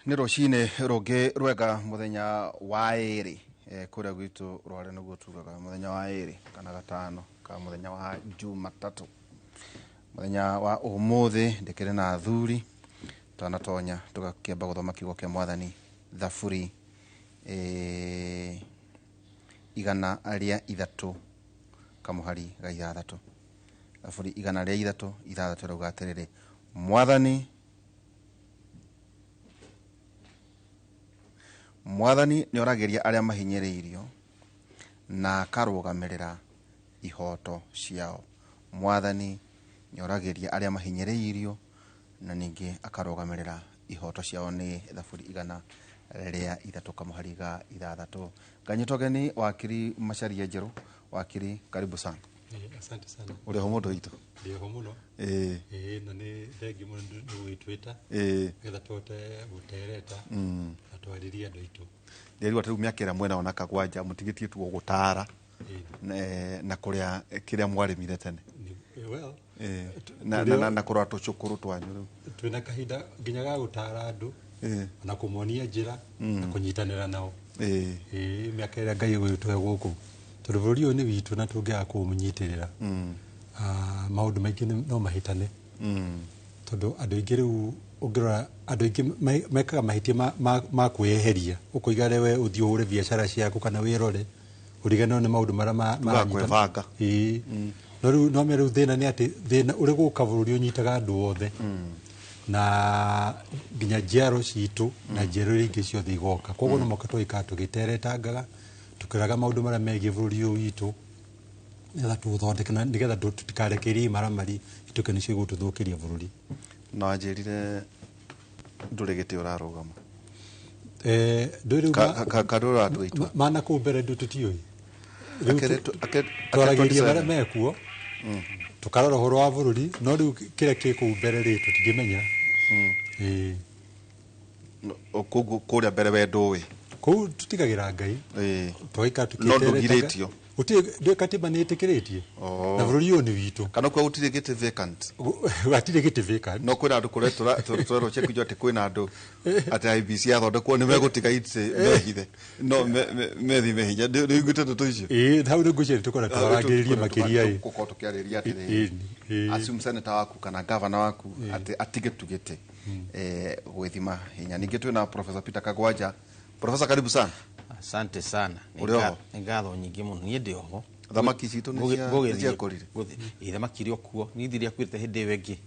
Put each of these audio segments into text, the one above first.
Nä rå-cinä rå rwega muthenya wa ĩrĩ kå rä a gwitå rware nä guo tugaga muthenya wa ĩrĩ kana gatano ka muthenya wa Jumatatu muthenya wa ũmũthĩ ndä na athuri twanatonya tũgakĩamba gũthoma kiugo kĩa Mwathani Thaburi igana rĩa ithatũ kamuhari ga ithathatũ. Thaburi igana rĩa ithathatũ rauga atĩrĩrĩ: Mwathani nĩ oragĩria arĩa mahinyĩrĩirio na akarũgamĩrĩra ihoto ciao. Mwathani nĩ oragĩria arĩa mahinyĩrĩirio na ningĩ akarũgamĩrĩra ihoto ciao. Nĩ Thaburi igana rĩa ithatũ kamuhari ga ithathatũ. Nganyitogeni wakiri Macharia Njerũ. Wakiri, karibu sana. Asante sana. Uri ho mundu witu? Ndi ho muno. Na ni thengi muno ndugwitwita. Getha tote gutereta. Atwariria andu itu. Nderi watu miaka ira mwena ona kagwanja mutigitie tu gutara. Na kuria kiria mwarimire tene. Well. Na kuria tucukuru twanyu. Twina kahinda nginya ga gutara andu. Na kumuonia njira na kunyitanira nao. Miaka ira Ngai gwitwe guku. Tondå bå rå ri å nä witå na tå ngä aga kå må nyitä rä ra maå ndå maingä no mahätane tondå andå aingä rä u å ngä rora andå aingä mekaga mahä tia ma kwĩyeheria å kå iga rewe å thiä å hå re biacara ciaku kana wä rore å riganä nä maå ndå marä no rä u no me rä u thä na nä atä thä na å rä gå ka bå rå ri å nyitaga andå othe na nginya njiaro citå na njiaro iria ingä ciothe igoka koguo no moka twä tå gä teretangaga tukiraga maundu maria megie bururi uyu witu ngetha tuthondekana nigetha tutikarekerie maramari ituke nicio igututhukiria bururi. No njirire nduri giti urarugama nduri kadura atwitwa mana ku mbere ndu tutioi twaragiria maria mekuo tukarora horo wa bururi no riu kire kiku mbere ri tutingimenya okugu kuria mbere we nduwi kou tutigagira Ngai twaika no ndugiretio uti katiba ni itikiretie na bururi uyu ni witu kana kwa utire gite vacant atire gite vacant no kwina andu kuretura toro check jote kwina andu ati IBC athondekwo ni megutiga itse mehithe no methi mehinya riu gute to icio hau ni ngucere tukora twarangiririe makiria guko tukiariria ati assume senator waku kana governor waku ati atige tugite gwithima hinya ningi twina Professor Peter Kagwanja. Professor, karibu sana. Asante sana. Ngatho nyingi muno ni ndi oho. Thamaki citu ni cia korire. Thamaki ri okuo ni thiria kwirite hindi wengi.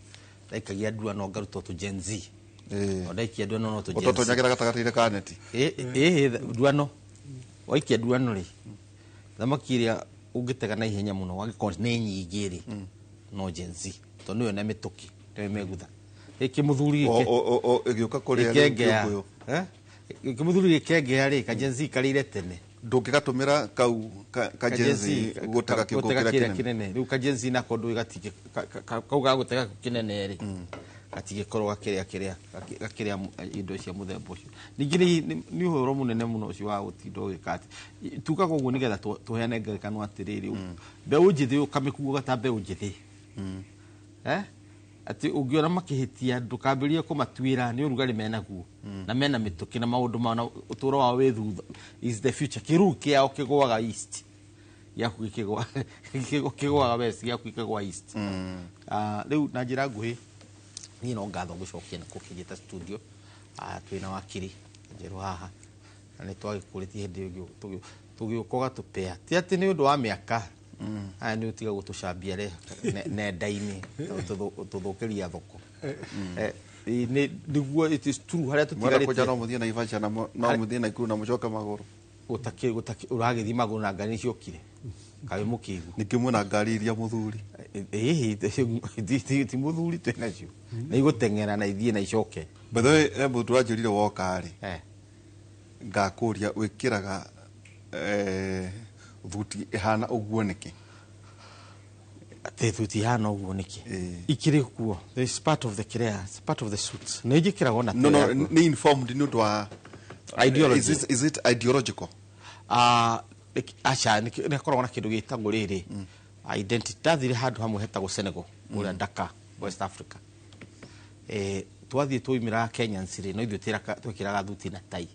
Ndaikagia ndua no ngaruto tu Gen Z. Ndaikia ndua no tu Gen Z. Ototo nyagira gatagati ka neti. Ndua no. Waikia ndua no ri. Thamaki ria ungitega na ihenya muno wagikon ni nyingi ri. No Gen Z. To niyo na mituki. Ndio megutha. Iki muthuri gike. Igiuka kuria ri. Kimuthuri gikenge ri ka Gen Z karire tene ndungigatumira kau ka Gen Z gutega kigukira kinene riu ka Gen Z na kondu igatige kau ga gutega kinene ri gatige korwa kiria indo cia muthemba ucio ningi ni uhoro munene muno ucio wa gutindo gikati tukaga uguo nigetha tuheane ngerekano atiriri mbeu njithi ukamikuo gata mbeu njithi ati ungiona makihitia ndukambirie kumatwira ni urugari menaguo na mena mituki na maundu ma uturo wa wethutha is the future kiruki yao kigwaga east yaku kigwaga west yaku kigwa east riu na njira nguhi ni no ngatho gucokia na kukigita studio twina wakiri Njerũ haha na ni twagikuritie hindi tugiokoga tupea ti ati ni undu wa miaka ni utiga gutucambia nenda-ini tuthukiria thoko niguo it is true haria tutigarite mwera no muthie na Ivasha na no muthie na Ikuru na mucoka maguru utaki uragithi maguru na ngari ciokire kawe mukigu nikimwe na ngari iria muthuri ti muthuri twenacio na iguteng'era na ithie na icoke bethe embu twanjirire wokari ngakuria wikiraga thuti ihana uguo niki thuti ihana uguo niki ikiri kuo this part of the career, it's part of the suits na ijikirago na no ni informed ni ndwa ideology is it ideological acha ni korwo na kindu gitagwo riri identity tathire handu hamwe hetagwo Senegal uria Dakar West Africa twathie twoimira Kenyans ri no ithuĩ twekĩraga thuti na tai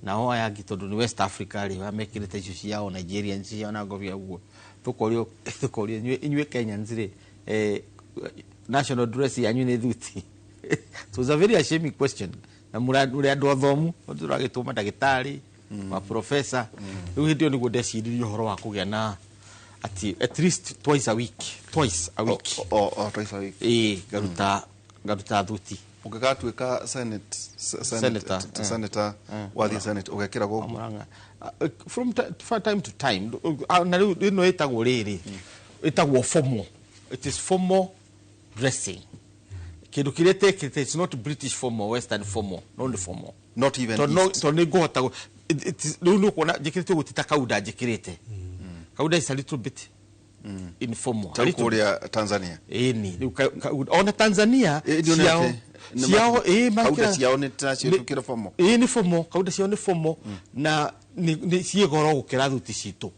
nao aya angĩ tondũ nĩ West Africa rĩ wamekĩrĩte icio ciao Nigerians ciao na ngobia ũguo tũkorio inyuĩ Kenyans rĩ national dress yanyu nĩ thuti. So it's a very shaming question na mũrĩ andũ athomu tũragĩtũma ndagĩtarĩ wa professor rĩu hĩndĩ ĩyo nĩguo ndeciririe ũhoro wa kũgĩa na at least twice a week twice a week ngaruta thuti ungĩgatuĩka senator wathi senate ugekĩra gũkũ from time to time na rĩu ĩno ĩtagwo rĩrĩ ĩtagwo formal. It is formal dressing. Kĩndũ kĩrĩa tekĩte it's not British formal western formal not formal not even to nĩ ngũhota rĩu nĩ kuona njĩkĩrĩte gũtita kauda njĩkĩrĩte kauda is a little bit informal kũrĩa Tanzania ni ona Tanzania ciao kauda ciao nĩ tacio formal ni formal kauda ciao ni formal na ni ciegoro gũkĩra thuti citũ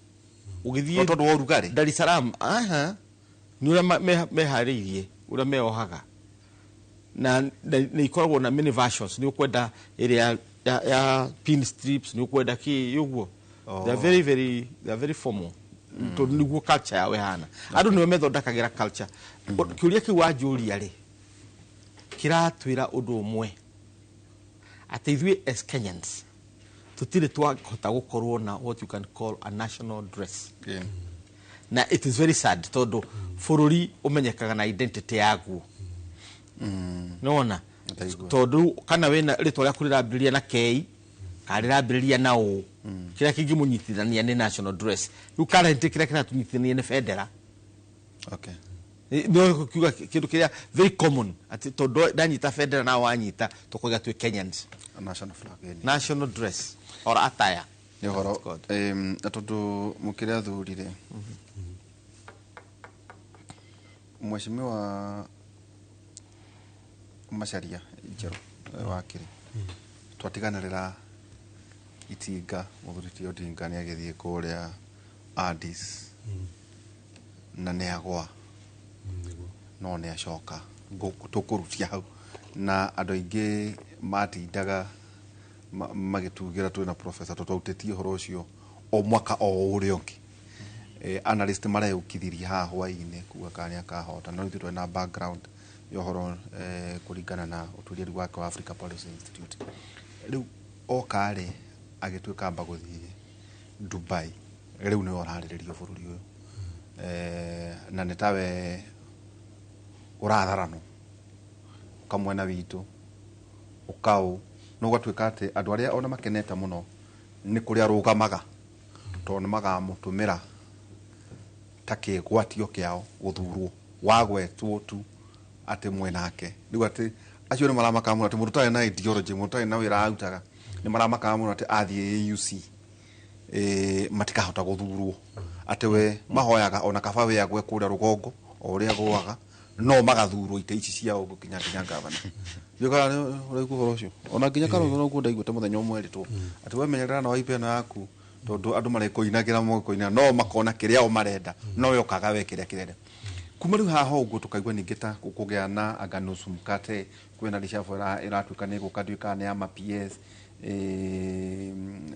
ũgĩthiĩ tondũ wa ũrugarĩ Dar es Salaam ni ũrĩa meharĩirie ũrĩa meohaga na nĩ ikoragwo na many versions nĩ ũkwenda ĩrĩa ya pin strips nĩ ũkwenda kĩ ũguo they are very formal to nĩguo culture yao hana andũ nĩo methondekagĩra culture kĩũria kĩu wanjũria rĩ kĩratwĩra ũndũ ũmwe atĩ ithuĩ as Kenyans tũtirĩ twahota gũkorwo na what you can call a national dress na it is very sad tondũ bũrũri ũmenyekaga na identity yaguo nona tondũ kana wena rĩtwa rĩa kũrĩrambĩrĩria na K karĩrambĩrĩria na O kĩrĩa kĩngĩmũnyitithania nĩ national dress rĩu current kĩrĩa kĩratũnyitithania nĩ federal no kiuga kĩndũ kĩrĩa very common atĩ tondũ ndanyita federal na wanyita tũkũiga twĩ Kenyans national flag national dress or attire nĩ ũhoro tondũ mũkĩrĩ athurire Mheshimiwa Macharia Njerũ wakĩrĩ twatiganĩrĩra itinga mũthuri Odinga nĩ agĩthiĩ kũrĩa Addis na nĩ agwa no nĩ acoka tũkũrutia hau na andũ aingĩ matindaga magĩtugĩra twĩna professor tũtautĩtie ũhoro ũcio o mwaka o ũrĩa ũngĩ analyst mareyũkithirie haha hwaĩ-inĩ kuga kana nĩ akahota no ithuĩ twĩna background ya ũhoro kũringana na ũtuĩria wake wa Africa Policy Institute rĩu oka-rĩ agĩtuĩka amba gũthiĩ Dubai rĩu nĩwe ũrarĩrĩrio bũrũri ũyũ na nĩ tawe ũratharanwo kamwena witũ ũkaũ no gatuĩka atĩ andũ arĩa ona makenete mũno nĩ kũrĩa arũgamaga tondũ nĩ magamũtũmĩra ta kĩgwatio kĩao gũthurwo wagwetwo tu atĩ mwenake rĩu atĩ acio nĩ maramaka mũno atĩ mũndũ ũtarĩ na ideology mũndũ ũtarĩ na wĩra arutaga nĩ maramaka mũno atĩ athiĩ AUC matikahota gũthurwo atĩ we mahoyaga ona kaba we agwe kũrĩa rũgongo o ũrĩa gũaga no magathurwo ite ici ciao gũkinya nginya gavana yoga ũraigua ũhoro ũcio ona nginya Kalonzo no kuo ndaiguĩte mũthenya ũmwe eritwo atĩ we menyerera na waipena yaku tondũ andũ marĩkũinagĩra mũkoina no makona kĩrĩa o marenda no we ũkaga we kĩrĩa kĩrenda kuma rĩu haha ũguo tũkaigua ningĩ ta kũgĩa na Aganusu Mkate kwĩna reshuffle ĩratuĩka nĩ gũkatuĩka nĩ ama PS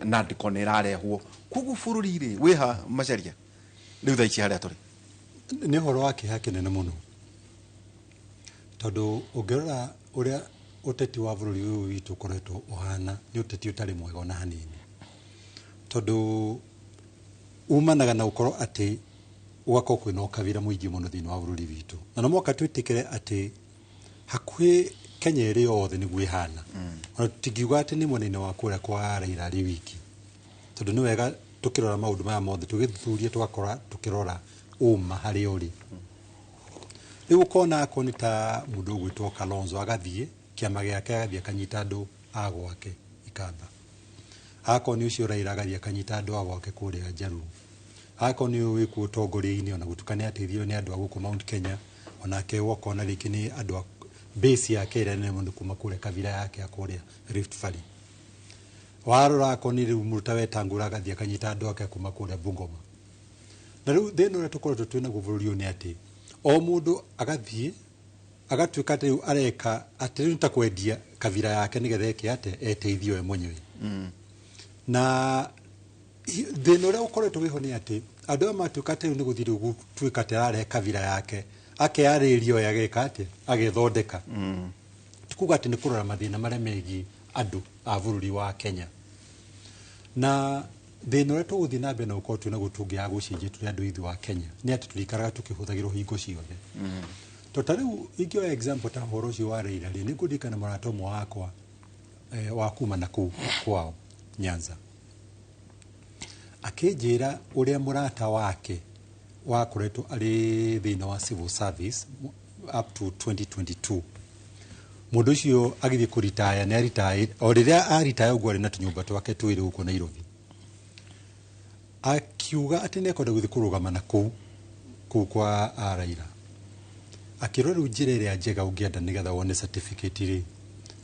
na ndiko nĩ ĩrarehwo koguo bũrũri-rĩ wĩha Macharia rĩu thaa ici harĩa tũrĩ nĩ ũhoro wa kĩeha kĩnene mũno tondũ ũngĩrora ũrĩa ũteti wa bũrũri ũyũ witũ ũkoretwo ũhana nĩ ũteti ũtarĩ mwega ona hanini tondũ umanaga na ũkorwo atĩ ũgakorwo kwĩna ũkabira mũingĩ mũno thĩinĩ wa bũrũri witũ na no mũhaka twĩtĩkĩre atĩ hakuhĩ Kenya ĩrĩ yothe nĩguo ĩhana ona tũtingiuga atĩ nĩ mwena-inĩ wa kũrĩa kwa Raila arĩ wiki tondũ nĩ wega tũkĩrora maũndũ maya mothe tũgĩthuthuria tũgakora tũkĩrora ũma harĩa ũrĩ rĩu ũkona akorwo nĩ ta mũndũ ũgwĩtwo Kalonzo agathiĩ kĩama gĩake agathiĩ akanyita andũ a gwake ikamba akorwo nĩ ũcio Raila agathiĩ akanyita andũ a gwake kũrĩa Njaruo akorwo nĩ ũyũ wĩkuo ũtongoria-inĩ ona gũtukania ateithio nĩ andũ a gũkũ Mount Kenya onake wokona rĩngĩ nĩ andũ a base yake ĩrĩa nene mũno kuma kũrĩa kabira yake ya kũrĩa Rift Valley warora akorwo nĩ rĩu mũndũ ta Wetangũra agathiĩ akanyita andũ ake kuma kũrĩa Bungoma na rĩu thĩna ũrĩa tũkoretwo twĩ naguo bũrũri ũyũ nĩ atĩ o mũndũ agathiĩ agatuika ati areka ati riu takwendia kavira yake nigetha eke ate eteithio we mwenyewe na thina uria ukoretwo wiho ni ati andu amatuika ati ni guthiri gutuika ati areka kavira yake akearirio yageka ati agethondeka tukuga ati ni kurora mathina maria megi andu a bururi wa Kenya na thina uria tuguthii na mbere na ukorwo twina gutungia gucinjia turi andu ithu wa Kenya ni ati turikaraga tukihuthagirwo hingo ciothe tota riu ingioya example ta horo ucio wa Raila ni ngudikana murata umwe wakwa wa kuma na kuu kwao Nyanza akinjira uria murata wake wakoretwo ari thina wa civil service up to 2022 mundu ucio agithie kuritaya ni aritaya o riria aritaya ugwo ari na tunyumba twake twiri uko Nairobi akiuga ati nekwenda guthie kurugama na kuu kwa Raila akirora njira iria njega ungienda nigetha wone certificate ri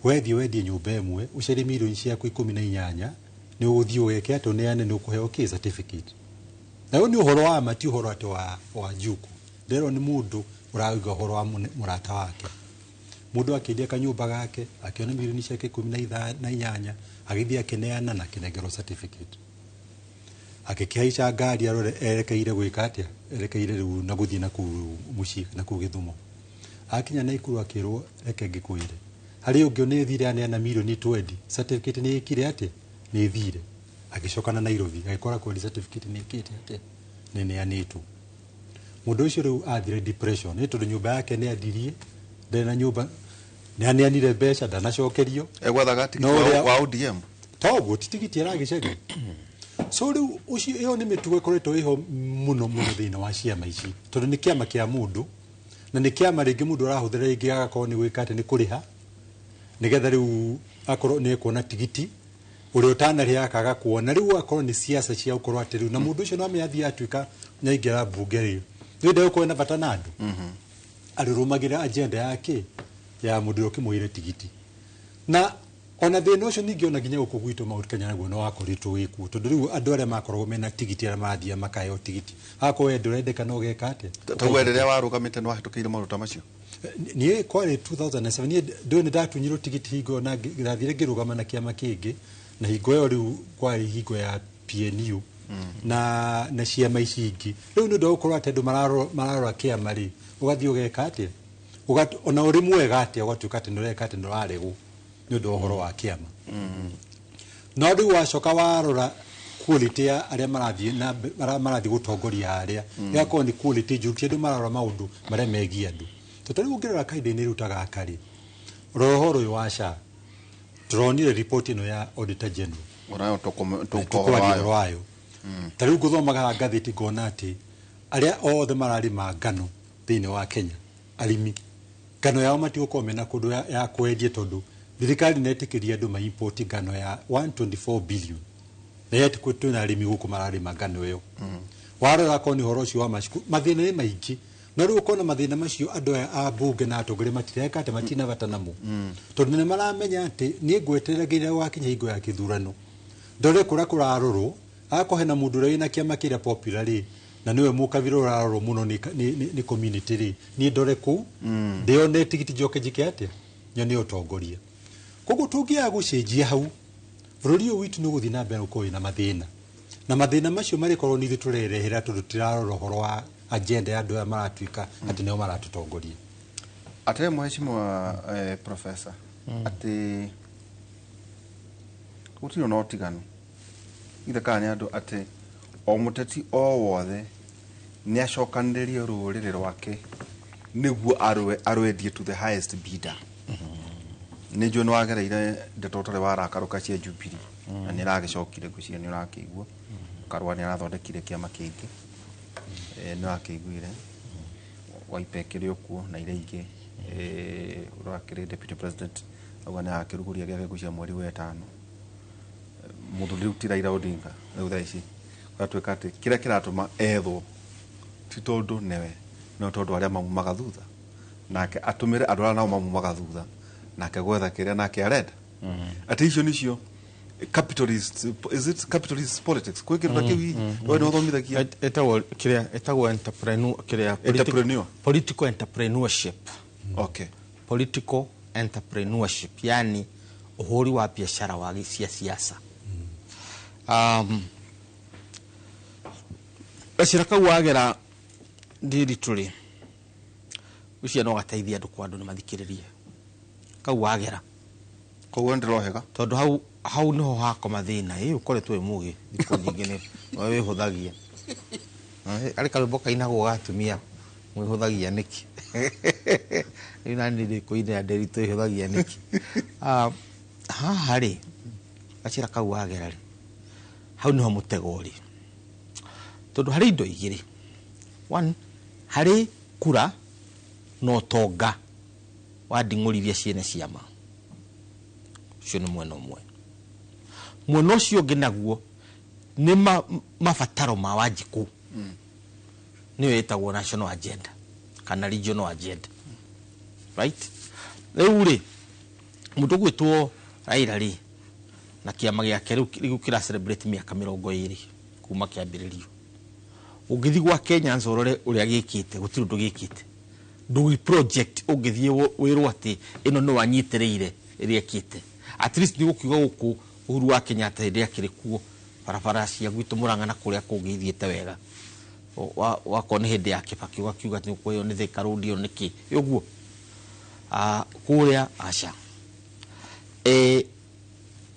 wethie nyumba imwe ucere milioni ciaku 18 ni uguthie weke ato neane ni ukuheo ki certificate na ni uhoro wa mati uhoro ati wa juku ndero ni mundu urawiga uhoro wa murata wake mundu akiendia kanyumba gake akiona milioni ciake 18 agithie akineana na kinegero certificate akikiaisha ngari arore erekeire gwika atia erekeire riu na guthie na ku muci na ku Githumo akinya na ikuru akirwo reke ngikwire hari ungi ni thire aneana milioni 20 certificate ni ikire atia ni thire agicoka na Nairobi agikora kweli certificate ni ikite atia ni neanitu mundu ucio riu athire depression ni tondu nyumba yake ni adirie ndena nyumba ni aneanire mbeca ndanacokerio egwathaga tikiti wa ODM toguo titigiti aragicege so riu ucio iyo ni mitugo ikoretwo iho muno thina wa ciama ici tondu ni kiama kia mundu na ni kiama ringi mundu arahuthira ringi agakorwo ni gwika ati ni kuriha nigetha riu akorwo ni kuona tigiti uria utanaria akaga kuona riu akorwo ni siasa cia ukorwo ati riu na mundu ucio no meathia atuika nyaingira bunge riu ni ndio kuona bata na andu arirumagira agenda yake ya mundu ukimwire tigiti na ona thina ucio ningi ona ginya guku gwitu maundu Kenya naguo no wakoritwo wiku tondu riu andu aria makoragwo mena tigiti aria mathia makayo tigiti akwo endu rendeka no geka ate tawe riria warugamite no hatukiire maundu ta macio ni kwari 2007 ni ndo ni ndatunyirwo tigiti hingo na ngirathire ngirugama na kiama kingi na hingo yo riu kwari hingo ya PNU na ciama ici ingi riu ndo ukorwo ate andu mararora kiama ri ugathie ugeka ate ona uri mwega ate ugatuika ate nureka ate nuraregu ni ndo uhoro wa kiama no riu wacoka warora quality ya aria marathie na marathie gutongoria aria yako ni quality njuru andu mararora maundu maria megia andu totari ungirora kaide-ini rutaga akari rohoro yo washa turonire report ino ya auditor general orayo tokohoro wayo tari nguthomaga ngathiti ngona ati aria othe mararima ngano thiini wa Kenya arimi ngano yao matigukorwo mena kundu ya kwendia tondu thirikari netikiria andu ma import ngano ya 124 billion na yet kwituna arimi guku mararima ngano iyo warora ko ni horo cio wa maciku mathina ni maingi no riu kona mathina macio andu a bunge na atongore matireka ate matina bata namo tondu ni maramenya ati ni ngweterera wakinya hingo ya kithurano ndore kura kurarorwo akohe na mundu ri na kiama kiria popular ri na niwe mukaviro rarorwo muno ni community ri ni ndore ku ndio ne tigiti joke jike ate nyoni utongoria koguo tungia gucenjia hau bururi witu ni guthina mbere uko ina na mathina macio mari korwo ni turerehera tondu tirarora horo wa agenda ya andu maratuika ati neo maratutongoria ate mheshimiwa professor ati gutiro no tiganu ithe kana andu ati o muteti o wothe ni acokaniririe rurire rwake niguo arwendie to the highest bidder ni jo no agereire ndetotore warakaruka cia Jubilee na ni ragicokire gucia ni urakigua karwa ni arathondekire kiama kingi no akiguire waipekire okuo na ile ingi urakire deputy president agwana akiruguria giake gucia mweri wa 5 muthuri utira Raila Odinga thutha ici gatweka ati kira kiratuma etho ti tondu newe no tondu aria mamumaga thutha nake atumire andu aria nao mamumaga thutha nake gwetha kiria nake arenda ati icio nicio capitalist, is it capitalist politics kwikirira kiwi we no thomithagia etagwo entrepreneur kiria entrepreneur political entrepreneurship okay political entrepreneurship, yani uhuri wa biashara wa siasa. Gacira kau wagera ndiri tuli ucia no gateithia andu kwa andu ni mathikiririe kau wagera ko ndiro hega tondu hau niho hakoma thina ukoretwo wi mugi thikũ nyingĩ ni wihuthagia ari kalbo kaina go gatumia mwihuthagia niki ina ndi kuina nderito ihuthagia niki hari gacira kau wagera ri hau niho mutego uri tondu hari indo igiri. One, hari kura no tonga wa nding'uri iria ciene ciama cio ni mwena umwe. Mwena ucio ungi naguo ni mabataro ma Wanjiku niyo yetagwo national agenda kana regional agenda, right? Riu ri mundu gwitwo Raila ri na kiama giake riu kira celebrate miaka 20 kuma kiambiririo. Ugithi gwa Kenya nzorore uria gikite gutiri ndu gikite ndu project ugithi wirwo ati ino no wanyitireire iria kite at least ni gukiuga guku Uhuru wa Kenyatta iria kiri kuo barabara cia gwitu Murang'a na kuria kungithiete wega wako ni hindi ya Kibaki ugakiuga ati kuyo ni Thika Road yo niki uguo kuria aca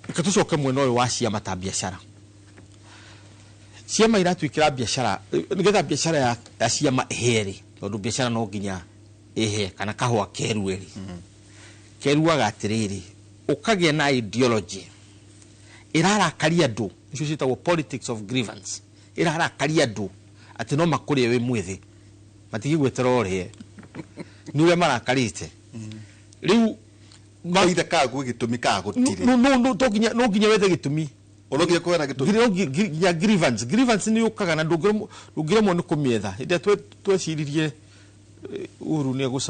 ikatucoke mwena uyu wa ciama ta biashara. Ciama iratwikira biashara nigetha biashara ya ciama heri tondu biashara no nginya ehe kana kahwa kerueri keruaga atiriri ukagia na ideology irarakaria andu icio citagwo politics of grievance irarakaria andu ati no makurie we mwithi matigi gwetera orie niwe marakarite riu maitha kagu gitumi kagutire no to nginya wethe gitumi ologia kwera gitumi ya grievance ni ukaga na ndugiremo ni kumietha inde tweciririe Uhuru ni go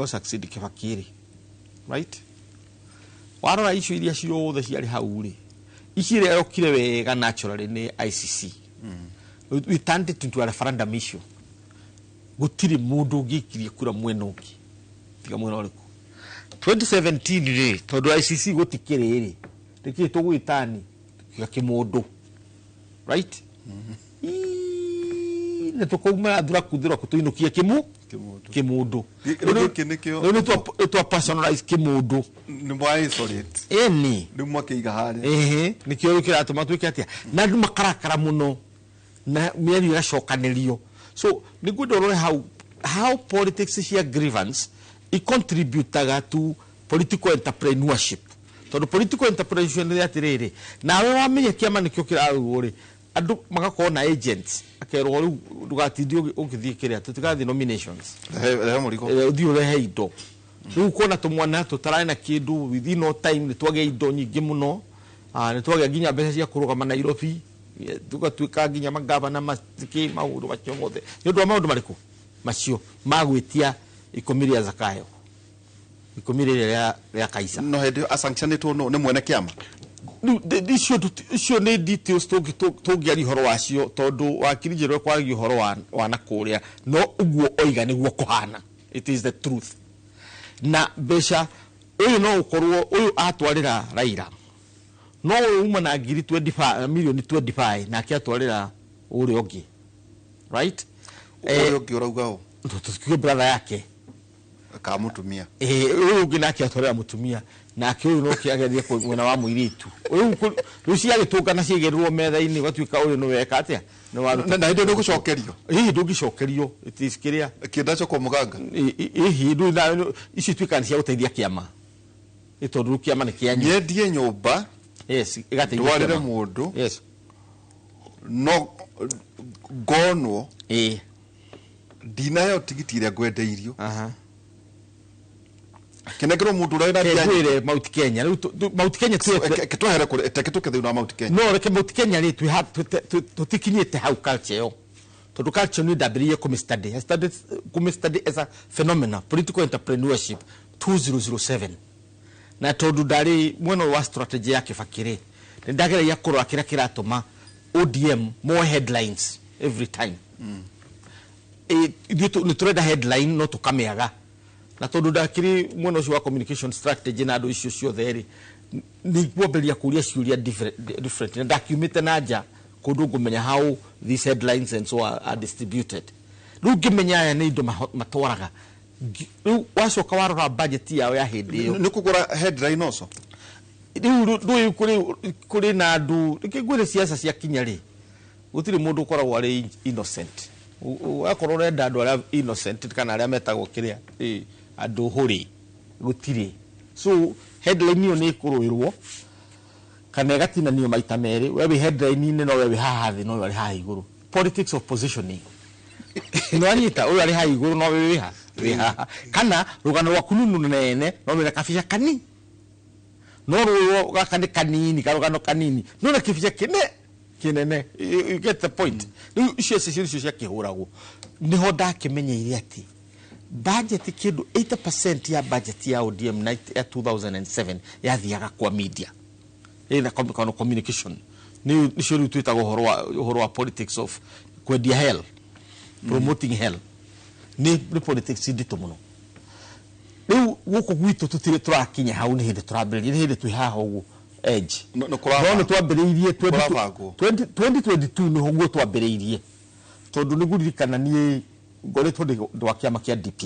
succeed Kibaki, right? Warora icio iria ciothe ciari hau ri ici ria yokire wega naturally ni ICC we turned it into a referendum issue. Gutiri mundu gikirie kura mwena ungi tiga mwena uriku 2017 ri tondu ICC gutikire ri rikitwo gwitani tiga kimundu, right? Ne tukuma thura kuthira kutuinukia kimundu no to personalize kimundu ni mwa isolate ni mwa kiiga hari nikio rukira atuma twike atia na ndu makarakara muno na mieri iracokanirio. So ni good orore how politics cia grievance it contributaga to political entrepreneurship. Tondu political entrepreneurship ni atiriri nawe wamenye kiama nikio kiraruo ri andu magakona na agents akerwo riu ndugatindi ugithie kiria tutigathi nominations uthio rehe indo riu kona tumwana tutarae na kindu within no time ni twage indo nyingi muno ni twage nginya mbeca cia kurugama Nairobi tugatwika nginya magavana masiki maundu macio mothe ni ndu maundu mariku macio magwitia ikomiria zakayo ikomiria ya kaisa no hedio asanctionetwo no ni mwene kiama icio ni details tungiari horo wacio tondu wakirijirwe kwagi horo wa nakuria no uguo oiga niguo kuhana. It is the truth. Na besha uyu no ukorwo uyu atwarira Raila no uma na ngiri 25 milioni 25 na akiatwarira uri ongi, right? Uri ongi urauga o tutukio brother yake akamutumia uyu ungi na akiatwarira mutumia na kiuyu no kiageria mwena wa muiritu uyu ciage tungana ciegerwo metha-ini gatwika uyu no weka atia na indo ndugucokerio ndungicokerio itis kiria kindacho kwa muganga ndu na ici twikani cia guteithia kiama itondu kiama ni kianya nyendie nyumba igateithia warire mundu no gonwo dinayo tigiti iria gwendeirio kinegero mundu uraina bianye Mount Kenya Mount Kenya ketwahere kure teketuke thina Mount Kenya no reke Mount Kenya ni tutikinyete hau culture yo tondu culture ni dabirie study as a phenomenon political entrepreneurship 2007 na tondu ndari mwena wa strategy ya Kibaki ni ndagera ya kurwa kira kiratuma ODM more headlines every time ni tureda headline no tukameaga na tondu ndakiri mwena ucio wa communication strategy na andu icio ciothe ri ni kwamberia kuria ciuria different na ndakiumite na nja kundu ngumenya how these headlines and so are distributed riu ngimenya aya ni indo matwaraga riu wacoka warora budget yao ya hindi iyo ni kugura headline also riu kuri na andu nikigwire siasa cia kinya ri gutiri mundu ukoragwo ari innocent akorwo urenda andu aria innocent kana aria metagwo kiria andu huri gutiri so headline iyo ni kuruirwo kana gatinanio maita meri we headline ni no we haha thi no we haha iguru politics of positioning no anyita uyu ari haha iguru no we haha kana rugano rwa kununu nene no we kaficha kani no ruo gakani kanini karugano kanini no na kificha kinene you get the point icio cia kihuragwo niho ndakimenyeire ati budget kindu 80% ya budget ya ODM ya 2007 yathiaga kwa media ina communication ni cio twitaga uhoro wa politics of kwendia hell promoting hell ni politics ndito muno riu guku gwitu tutire turakinya hau ni hindi turambiririe ni hindi twi haha ugu edge no twambiriirie 2022 ni hoguo twambiriirie tondu ni guririkana ni ngoretwo ndwa kiama kia DP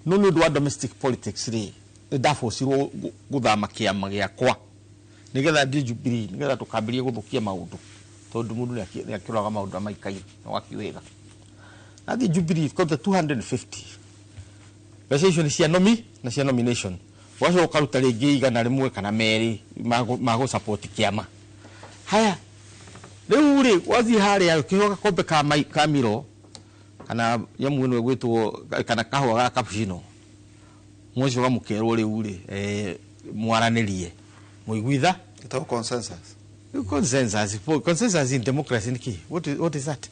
no ni ndwa domestic politics ri ndafocirwo guthama kiama giakwa nigetha ndi Jubilee nigetha tukambirie guthukia maundu tondu mundu ni akiraga maundu amaikai no akiwega athi Jubilee got the 250 position cia nomi na cia nomination wacho ukaruta ringi igana rimwe kana meri mago support kiama haya riu ri wathi haria kihoga kombe ka miro kana yamu no gwitwo kana kahwa ga cappuccino mwezo wa mukero riu ri mwaranirie muigwitha ito consensus consensus in democracy niki what is that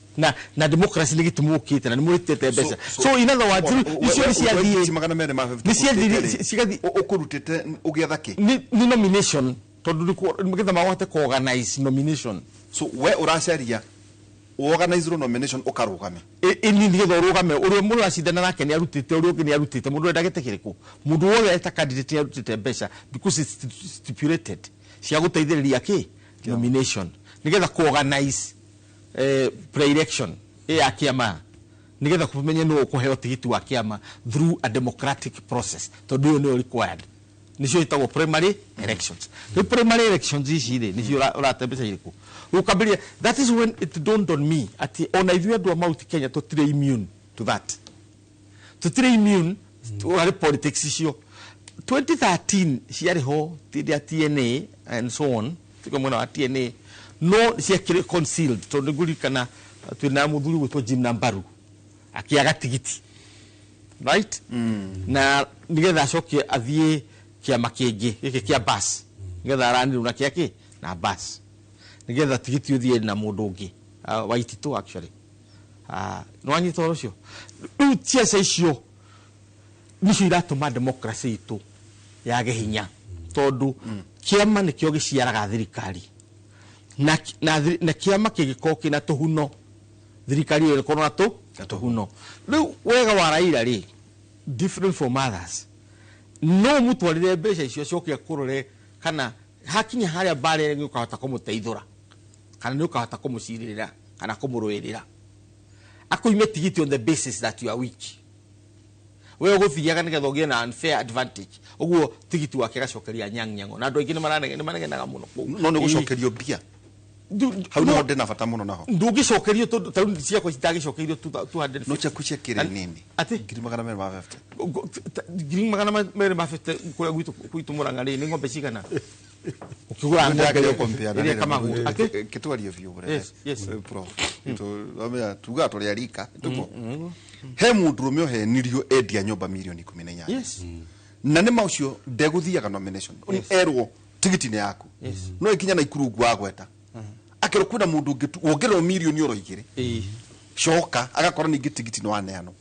na democracy niki tumukite na nimurite besa so in other words icio cia thie magana mere ma 50 ni cia thie cigathi ukurutite ugietha ki ni nomination tondu nigetha mahote ko organize nomination so we uracaria organize nomination ukarugame ni nigetha urugame uri mundu acindana nake ni arutite uri ungi ni arutite mundu ndagite kiriku mundu wothe eta candidate arutite besa because it's stipulated cia guteithiriria ki nomination nigetha ko organize pre-election ya kiama nigetha kumenye no kuheo tigiti wa kiama through a democratic process tondu no required nicio itagwo primary elections the primary elections ici ri nicio uratembeza iriku ukambiria that is when it dawned on me ati ona ithuĩ andũ a Mount Kenya tũtirĩ immune to that tũtirĩ immune to politics icio 2013 ciarĩ ho tindi ya TNA and so on tiko mwena wa TNA no ciakĩrĩ concealed tondũ ngũririkana twĩna mũthuri gwĩtwo Jim Nambaru akiaga tigiti right na nigetha acokie athiĩ kiama kĩngĩ gĩkĩ kia bus nigetha aranirwo na kĩaki na bus nigetha tigiti ũthiĩ na mũndũ ũngĩ Waititu actually no anyita ũcio rĩu ciaca icio nicio iratũma democracy itũ yage hinya tondu kiama nikio gĩciaraga thirikari na kiama kĩngĩkorwo kĩna tũhuno thirikari ĩrĩkorwo na tũhuno rĩu wega wa Raila rĩ different from others no mũtwarire mbeca icio cokia kũrore kana hakinya harĩa bare nĩ ũkahota kũmũteithũra kana nĩ ũkahota kũmũcirĩrĩra kana kũmũrũĩrĩra akũime tigiti on the basis that you are weak wewe gũthiaga nĩgetha ũgĩe na unfair advantage ũguo tigiti wake gacokeria nyang'nyango na andũ aingĩ nĩ manegenaga mũno no nĩ gũcokerio mbia hau no ndena bata mũno naho ndũngĩcokerio tondũ ciakwa citagĩcokerio 250 no ciaku ciakĩrĩ nini ati ngiri magana mere ma 50 kũrĩa gwitũ Mũrang'a rĩ nĩ ng'ombe cigana ukigura ng'ombe compare ile kama ati kitwario view yes pro amea tuga tũrĩa rika tuko he mũndũ ũmwe ohenirio endia nyũmba milioni 18 yes na nĩ maucio ndegũthiaga nomination erwo tigiti nĩ yaku no ikinya na ikurungu agweta akero kwina mundu wongerwo milioni oro igire coka agakora ningi tigiti no waneano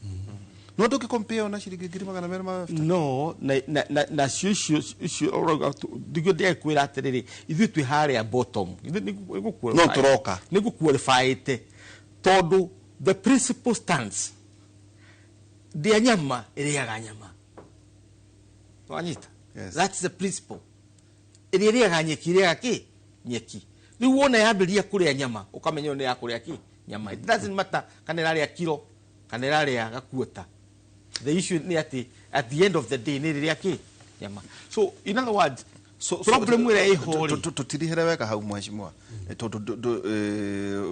no ndoke compare na ciringi ngiri magana mere ma no na cio digo de kwira atiriri ithu twi haria bottom no turoka nigu qualify tondu the principle stands ndia nyama iriaga nyama twanyita Yes. that's the principle iriaga nyeki iriaga ki nyeki riu wona yambiria kuria nyama ukamenya ni ya kuria ki nyama it doesn't matter kana iraria kilo kana iraria gakuota the issue ni ati at the end of the day ni iriaga ki nyama so in other words problem ire ihori tutirihere wega hau mheshimiwa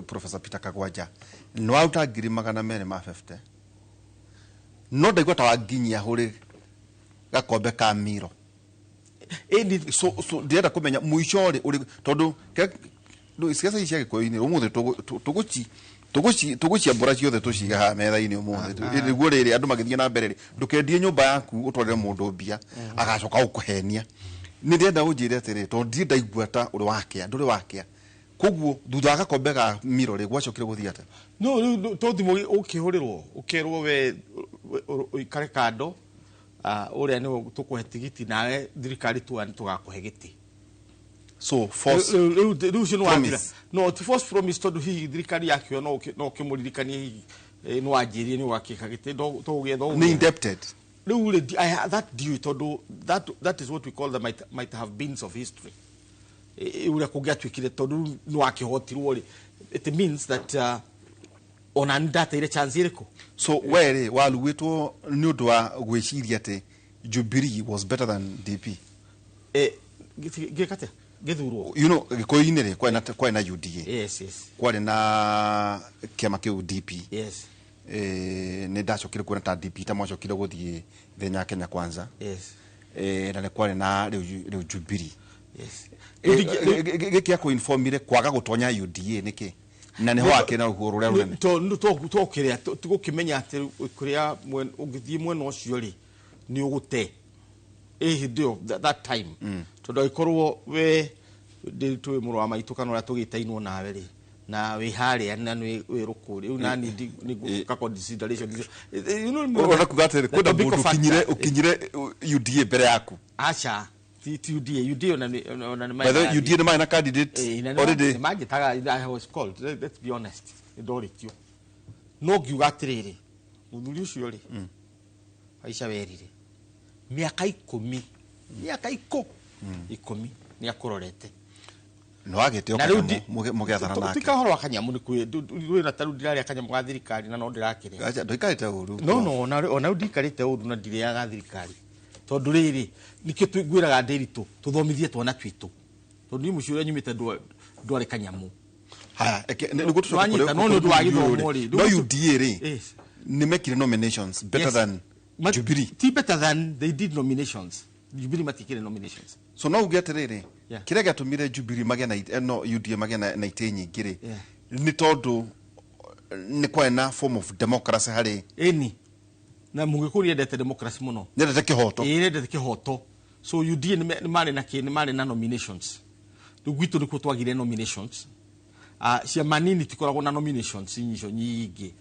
Professor Peter Kagwanja no auta ngiri 250 no ndaigua ta wanginyia huri gakombe ka miro so ndienda kumenya muico ri tondu siasa ici agikoini umuthi tugucia mbura ciothe tuciga ha metha-ini umuthi niguo riri andu magithie na mbere ndukendie nyumba yaku utwarire mundu mbia agacoka gukuhenia ni ndienda unjire atiri tondu ndaigua ta uri wakia nduri wakia koguo thutha gakombe ga miro ri gwacokire guthia ata no to thimo ukihurirwo ukirwo we ikare kando uria ni tukuhe tigiti nawe thirikari tugakuhe giti so force no to force promise to hihi thirikari yakio no kimuririkanie hihi no anjirie ni wakika giti to getho ni indebted that due to that is what we call the might have beens of history uria kugiatwikire tondu no akihotirwo ri it means that ona ndata ile chance iriko so where waluwitwo ni undu wa gwiciria ati Jubilee was better than DP gikate githurwo you know gikoini ri kwa na UDA yes kwari na kiama kiu DP yes ni ndacokire kuona ta DP ta mwacokire guthie thenya Kenya Kwanza yes na ni kwari na riu Jubilee yes gikia ku informire kwaga gutonya UDA niki na ni hoake na ruhuru ruria runene to kiria tugukimenya ati kuria ungithie mwena ucio ri ni ugute hindio that time tondu ikorwo we ndi muru wa maitu kana ura tugitainwo nawe ri na we haria na ni we rukuri una ni ka consideration you know ora kugatire kwenda mundu ukinyire UDA mbere yaku acha UDA ona ni by the UDA ni na candidate already imagine I was called let's be honest idoritio no giugatiriri muthuri ucio ri aisha werire miaka 10 ni akurorete no agite okana mugiathana nake tikahoro akanyamu ni kwi na taru ndiraria akanyamu ga thirikari na no ndirakire acha ndoikarite uru no ona ndikarite uru na ndiria ga thirikari tondu riri nikio twigwiraga ndiritu tuthomithie twana twitu tondu ni muciura nyumite ndwari kanyamu haya niguo tucoka kuri no ndu wa githomo ri no UDA ri ni mekire nominations better than Jubilee ti better than they did nominations Jubilee matikire nominations so no ugeterere kire gatumire Jubilee mage na no UDA mage na ite nyingire ni tondu ni kwa na form of democracy hari eni na mungikuri endete democracy muno ndete kihoto ndete kihoto so UDA ni mari na nominations tugwito niko twagire nominations cia manini tikoragwo na nominations nyinyo nyingi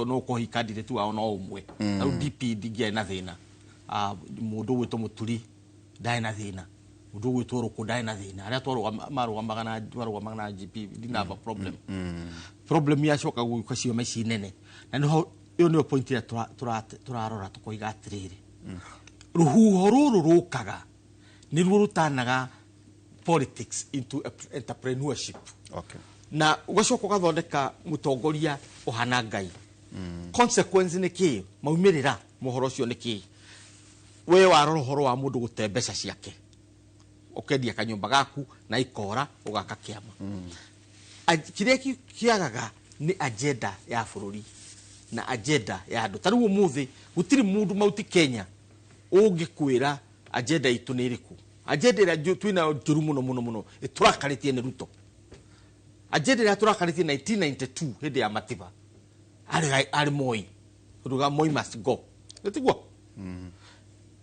no ko hi candidate wa no umwe na DP digia na thina mundu wito muturi dai na thina mundu wito ruko dai na thina aria toro magana GP didn't have a problem ya shoka guka cio maici nene na no yo no point ya turarora tukoiga atiriri ruhuho ruru rukaga ni rutanaga politics into entrepreneurship na ugacoka ugathondeka mutongoria uhana ngai consequence ni ki maumirira mohoro cio ni ki we warora horo wa mundu gute mbeca ciake ukendia kanyumba gaku na ikora ugaka kiama kiria kiagaga ni agenda ya bururi na agenda ya andu tariu muthi gutiri mundu mauti Kenya ungikwira agenda itu ni iriku agenda ira twina njuru muno turakaritie ni Ruto agenda ira turakaritie 1992 hindi ya Matiba ari Moi ruga Moi must go etigwo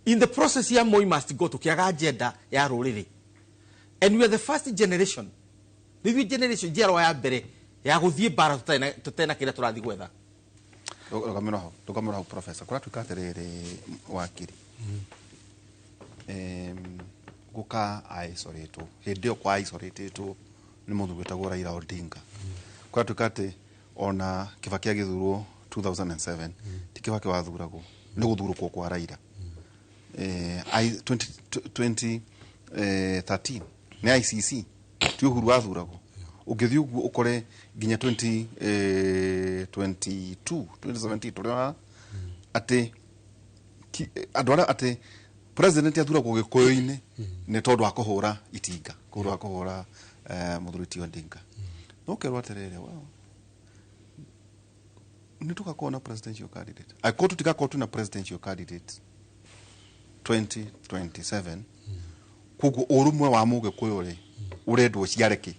in the process ya Moi must go tukiaga agenda ya ruriri and we are the first generation the generation jero ya mbere ya guthie bara tutena kira turathi gwetha tukamira ho professor kura tukaterere wakiri guka isolate hindio kwa isolate tu ni mundu gwetagwo Raila Odinga kura tukate ona Kibaki agithurwo 2007 tike wake wathuragwo nĩ gũthurũkwo kwa Raila 2013 nĩ ICC ti Uhuru wathuragwo ũngĩthiĩ ũguo ũkore nginya 2017 tũrĩa atĩ andũ arĩa atĩ president athuragwo Gĩkũyũ-inĩ nĩ tondũ wa kũhũra itinga kũhũra Mũthuri ti Odinga no kerwo atĩrĩrĩ nĩ tugakorwo na presidential candidate akorwo tutigakorwo tuna presidential candidate 2027 koguo ũrũmwe wa Mũgĩkũyũ rĩ ũrendwo ciareke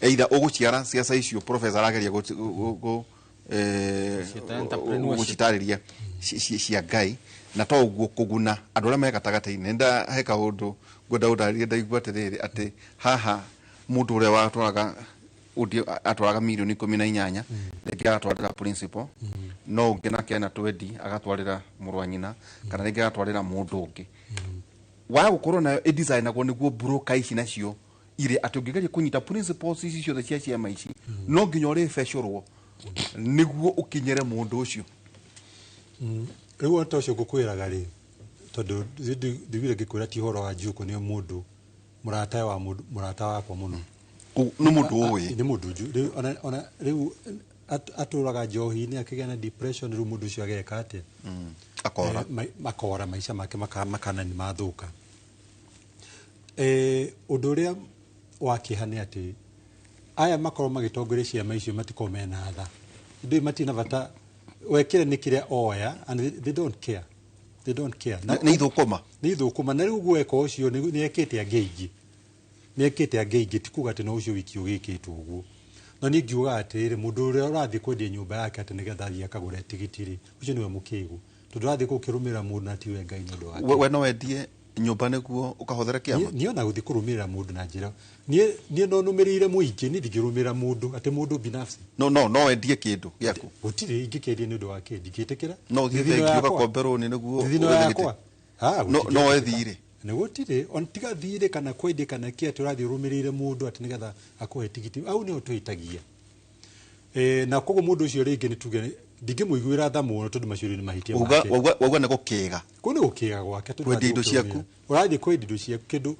either ũgũciara ciaca icio professor arageria gũcitarĩria cia Ngai na to ũguo kũguna andũ arĩa me gatagata-inĩ ndahe kaũndũ ngwenda ũndarĩrie ndaigua atĩrĩrĩ atĩ haha mũndũ ũrĩa atwaraga mirioni 18 rĩngĩ agatwarĩra principal no ũngĩ nake ena 20 agatwarĩra mũrũ wa nyina kana rĩngĩ agatwarĩra mũndũ ũngĩ wa gũkorwo nayo designagwo nĩguo broker ici nacio ire atĩ ũngĩgeria kũnyita principles ici ciothe cia ciama ici no nginya ũrĩ fecũrwo nĩguo ũkinyere mũndũ ũcio rĩu ota ũcio ngũkwĩraga rĩ tondũ ndigwire ngĩkwĩra ti ũhoro wa Njuku nĩ mũndũ mũrata wakwa mũno nĩ mũndũ ũĩ nĩ mũndũ ona rĩu atũraga njohi-inĩ akĩgĩa na depression rĩu mũndũ ũcio ageka atĩa makora maica make makana nĩ mathũka ũndũ ũrĩa wakĩha nĩ atĩ aya makorwo magĩtongoria ciama icio matikorwo mena tha indo matina bata wekire nĩ kĩrĩa oya and they don't care nĩ ithũkũma na rĩu gweka ũcio nĩ ekĩte angĩ ti kuga atĩ no ũcio wiki ũgĩkĩtwo ũguo no niĩ ngiuga atĩrĩrĩ mũndũ ũrĩa ũrathiĩ kwendia nyũmba yake atĩ nĩgetha athiĩ akagũre tigiti rĩ ũcio nĩwe mũkĩgu tondũ ũrathiĩ gũkĩrũmĩrĩra mũndũ na tiwe Ngai nĩ ũndũ wake we no wendie nyũmba nĩguo ũkahũthĩra kĩama niĩ ona gũthiĩ kũrũmĩrĩra mũndũ na njĩra niĩ no nũmĩrĩire mũingĩ niĩ ndingĩrũmĩrĩra mũndũ atĩ mũndũ binafsi no wendie kĩndũ gĩaku gũtirĩ ingĩkendia nĩ ũndũ wa kĩ ndingĩtĩkĩra no thiĩ ũgakomberwo nĩ nĩguo no wethire nĩ gũtirĩ on tiga thirĩ kana kwendia kana kĩ atĩ ũrathiĩ ũrũmĩrĩire mũndũ atĩ nĩgetha akũhe tigiti au nĩho twĩtagia na koguo mũndũ ũcio rĩngĩ nĩ tuge ndingĩmũiguĩra tha mũno tondũ macio nĩ mahĩtia make wauga nĩ gũkĩga kũu nĩ gũkĩga gwake kwendia indo ciaku ũrathiĩ kwendia indo ciaku kĩndũ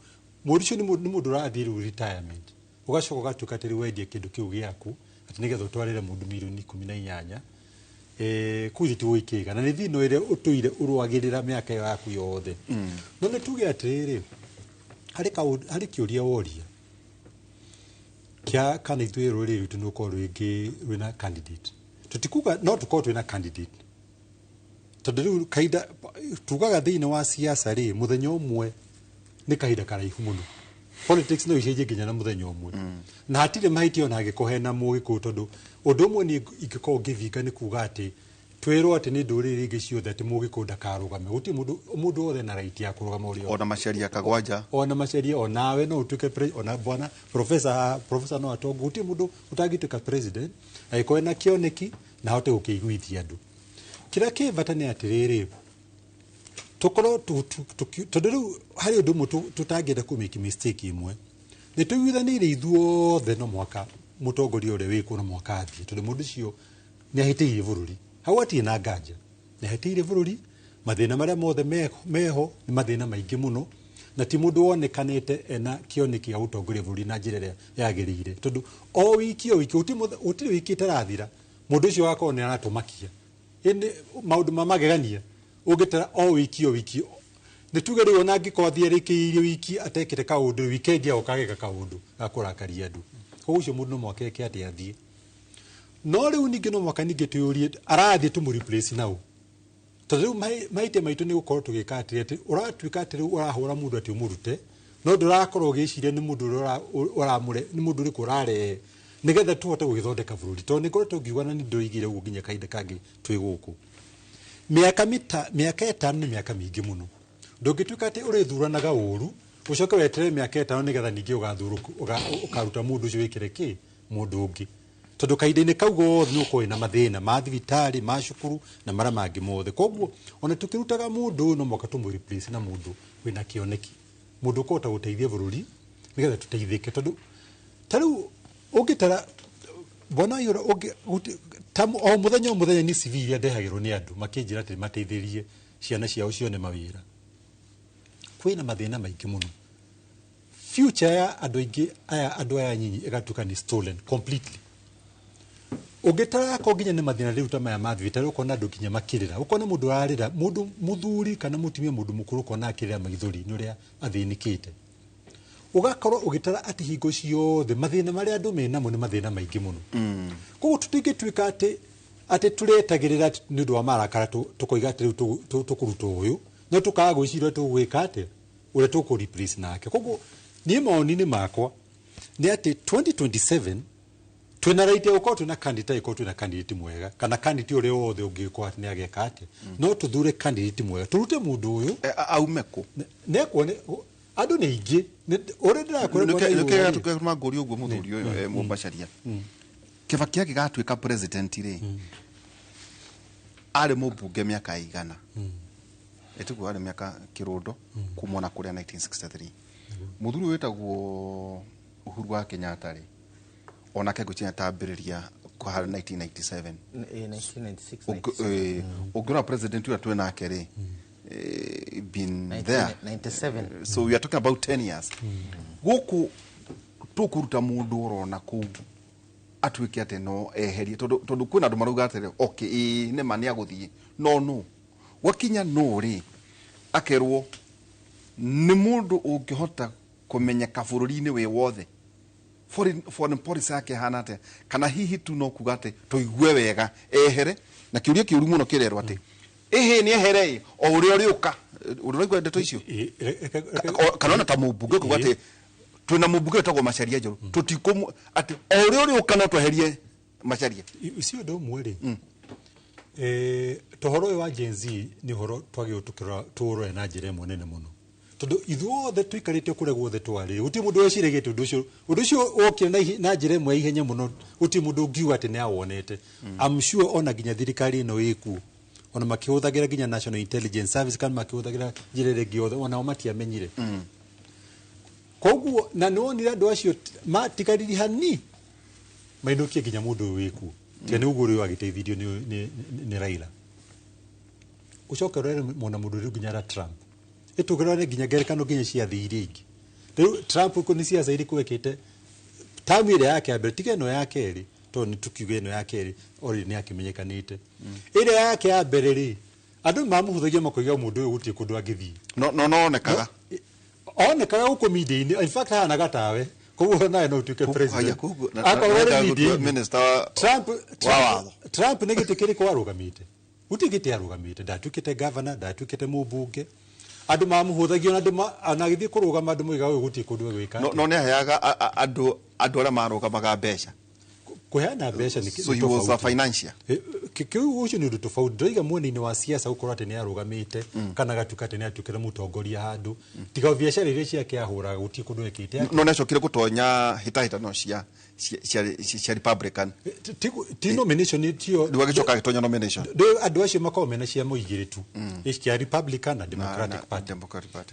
mũndũ ũcio nĩ mũndũ ũrathiĩ rĩu retirement ũgacoka ũgatuĩka atĩ rĩu wendia kĩndũ kĩu gĩaku atĩ nĩgetha ũtwarĩre mũndũ mirioni 18 kũu ti gũikĩga na nĩ thĩno ĩrĩa ũtũire ũrũagĩrĩra mĩaka yaku yothe no nĩ tuge atĩrĩrĩ harĩ kĩũria woria kĩa kana ithuĩ rũrĩrĩ rwitũ nĩ ũkorwo rwĩna candidate tutikuga no tukorwo twĩna candidate tondũ rĩu kahinda tugaga thĩinĩ wa siasa rĩ mũthenya ũmwe nĩ kahinda karaihu mũno politics no icenjie nginya na mũthenya ũmwe na hatirĩ mahĩtia ona angĩkũhena Mũgĩkũyũ tondũ ũndũ ũmwe nĩ ingĩkorwo ngĩthinga nĩ kuga atĩ twĩrwo atĩ nĩ ndũrĩrĩ ingĩ ciothe atĩ Mũgĩkũyũ ndakarũgame gũtirĩ mũndũ wothe na right ya kũrũgama ũrĩa ona Macharia Kagwanja ona Macharia onawe no ũtuĩke ona bwana professor no atongo gũtirĩ mũndũ ũtangĩtuĩka president agĩkorwo na kĩoneki na ahote gũkĩiguithia andũ kĩrĩa kĩ bata nĩ atĩrĩrĩ tũkorwo tondũ rĩu harĩ ũndũ ũmwe tũtangĩenda kũmĩki mistake imwe nĩ tũiguithanĩire ithuothe no mwaka mũtongoria ũrĩa wĩkuo no mwaka athiĩ tondũ mũndũ ũcio nĩ ahĩtĩirie bũrũri hau atirĩ na nganja nĩ ahĩtĩirie bũrũri mathĩna marĩa mothe meho nĩ mathĩna maingĩ mũno na ti mũndũ wonekanĩte ena kĩoneki gĩa gũtongoria bũrũri na njĩra ĩrĩa yagĩrĩire tondũ o wiki gũtirĩ wiki ĩtarathira mũndũ ũcio wakorwo nĩ aratũmakia ĩndĩ maũndũ magegania ũngĩtara o wiki nĩ tuge rĩu ona angĩkorwo athiarĩkĩirie wiki atekĩte kaũndũ wikendi ao kageka kaũndũ gakũrakaria andũ koguo ũcio mũndũ no mwaka eke atĩ athiĩ no rĩu ningĩ no mwaka ningĩ twĩyũrie arathiĩ tũmũreplace naũ tondũ rĩu mahĩtia maitũ nĩ gũkorwo tũgĩka atĩ ũratuĩka atĩ rĩu ũrahũra mũndũ atĩ ũmũrute no ndũrakorwo ũgĩciria nĩ mũndũ ũramũre nĩ mũndũ ũrĩkũ ũrarehe nĩgetha tũhote gũgĩthondeka bũrũri tondũ nĩ ngoretwo ngiuga na nĩ ndũigire ũguo nginya kahinda kangĩ twĩ gũkũ mĩaka 5 nĩ mĩaka mĩingĩ mũno ndũngĩtuĩka atĩ ũrĩthuranaga ũru ũcoke weterere mĩaka 5 nĩgetha ningĩ ũkaruta mũndũ ũcio wĩkĩre mũndũ ũngĩ tondũ kahinda-inĩ kau gothe nĩ ũkorwo na mathĩna ma thibitarĩ ma cukuru na marĩa mangĩ mothe koguo ona tũkĩrutaga mũndũ no mwaka tũmũreplace na mũndũ wĩna kĩoneki mũndũ ũkũhota gũteithia bũrũri nĩgetha tũteithĩke tondũ ta rĩu ũngĩtara bona yũra o muthenya ni civil ndehagirwo ni andu makinjira ati mateithirie ciana ciao cione mawira kwina mathina maingi muno future ya andu aya nyinyi igatuka ni stolen completely ugitara ko ginya ni mathina riu ta maya mathwite ukona andu kinya makirira ukona mundu arira mundu muthuri kana mutumia mundu mukuru ukona akirira maithuri ni uria athinikite ugakorwo ugitara ati hingo ciothe mathina maria andu menamo ni mathina maingi muno koguo tutingituika ati turetagirira ni undu wa marakara tukoiga ati tukuruta uyu no tukaga gwicira tugwika ati uria tuku replace nake koguo ni maoni makwa ni ati 2027 twina right uko twina candidate uko twina candidate mwega kana candidate uri wothe ungikwa ati ni ageka ati no tuthure candidate mwega turute mundu uyu aumeko neko andu ni ingi uri ndira tukema ngori uguo muthuri uyu Mumbacaria Kibaki agigatuika president ri ari mubunge miaka igana etugo ari miaka kirundo kumona kuria 1963 muthuri wetagwo Uhuru wa Kenyatta ri onake gukinya tambiriria kwa 1997 1996 ogura president wa twena akere been 97 there so we are talking about 10 years guku tukuruta mundu urona ku atwike ate no eherie tondu kwina andu maruga atere okay ne mani aguthie no wakinya no ri akerwo ni mundu ungihota kumenyeka bururi-ini we wothe foreign policy yake hanate kana hihi tu no kugate tuigue wega ehere na kiuria kiuru muno kirerwa ati ehe ni ehere o uri uka uri ndeto icio kana na ta mubunge kugate twina mubunge tagwo Macharia Njoro tutikomu ati o uri uka no tweherie Macharia icio ndo mweri tohoro wa Gen Z ni horo twagi utukira tuuro na njire monene muno tondu ithuothe tuikarite kure guothe twari uti mundu weciregete undu ucio okire na njire mwe ihenya muno uti mundu ungiuga ati ni awonete I'm sure ona ginya thirikari no iku ona makihuthagira ginya National Intelligence Service kana makihuthagira njire giothe ona matiamenyire koguo na nonira andu acio matikariri hani mainukie ginya mundu wiku tene uguri wagiteithirio ni Raila ucoke rere mona mundu ri ginya Trump itugirane ginya gerekano ginya cia thiri ingi riu Trump ko ni cia zaidi kuwekete tamu ile yake ya Belgique no yake ri to ni tukiuge no yake ri ori ni akimenyekanite ile yake ya bereri andu mamuhuthagia makoiga mundu uyu gutie kundu agithi no onekaga onekaga uko media-ini in fact hana gatawe koguo nae no tuike president akorwo minister Trump negitikiri kwa arugamite utigite arugamite ndatukite governor ndatukite mubunge andu mamuhuthagia na andu anagithie kurugama andu muiga uyu gutie kundu gwika no ne hayaga andu ara marugamaga mbeca kuheana mbeca ni so he was a financial kiu ucio ni undu tofauti ndoiga mwene wa siasa ukorwo ati ni arugamite kana gatukate ni atukire mutongoria handu tiga biashara iria ciake ahuraga gutie kundu wekite no necokire gutonya hitahitano cia Republican ti nomination tio ndiwagicoka gitonya nomination ndo andu acio makorwo mena cia muigiritu icia Republican na Democratic Party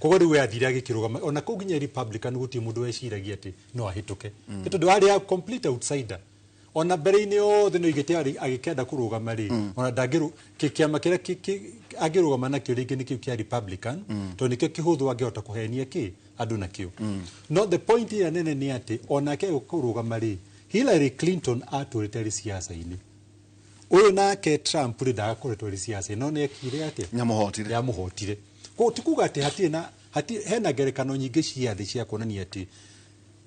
koguo riu athira agikirugama ona kuginya Republican gutie mundu weciragia ati no ahituke tondu ari complete outsider ona bereni othe no igite agikenda kurugama ri ona ndagiru kiama kira agirugama na kio ringi ni kiu kia Republican to nikio kihuthu angihota kuhenia ki andu na kio no the point here nene ni ati ona ke kurugama ri Hillary Clinton aturite siasa-ini uyu nake Trump ri ndakoretwo ri siasa no ne kire ati nyamuhotire ko tikuga ati hati hena gerekano nyingi cia thi cia kuonania ati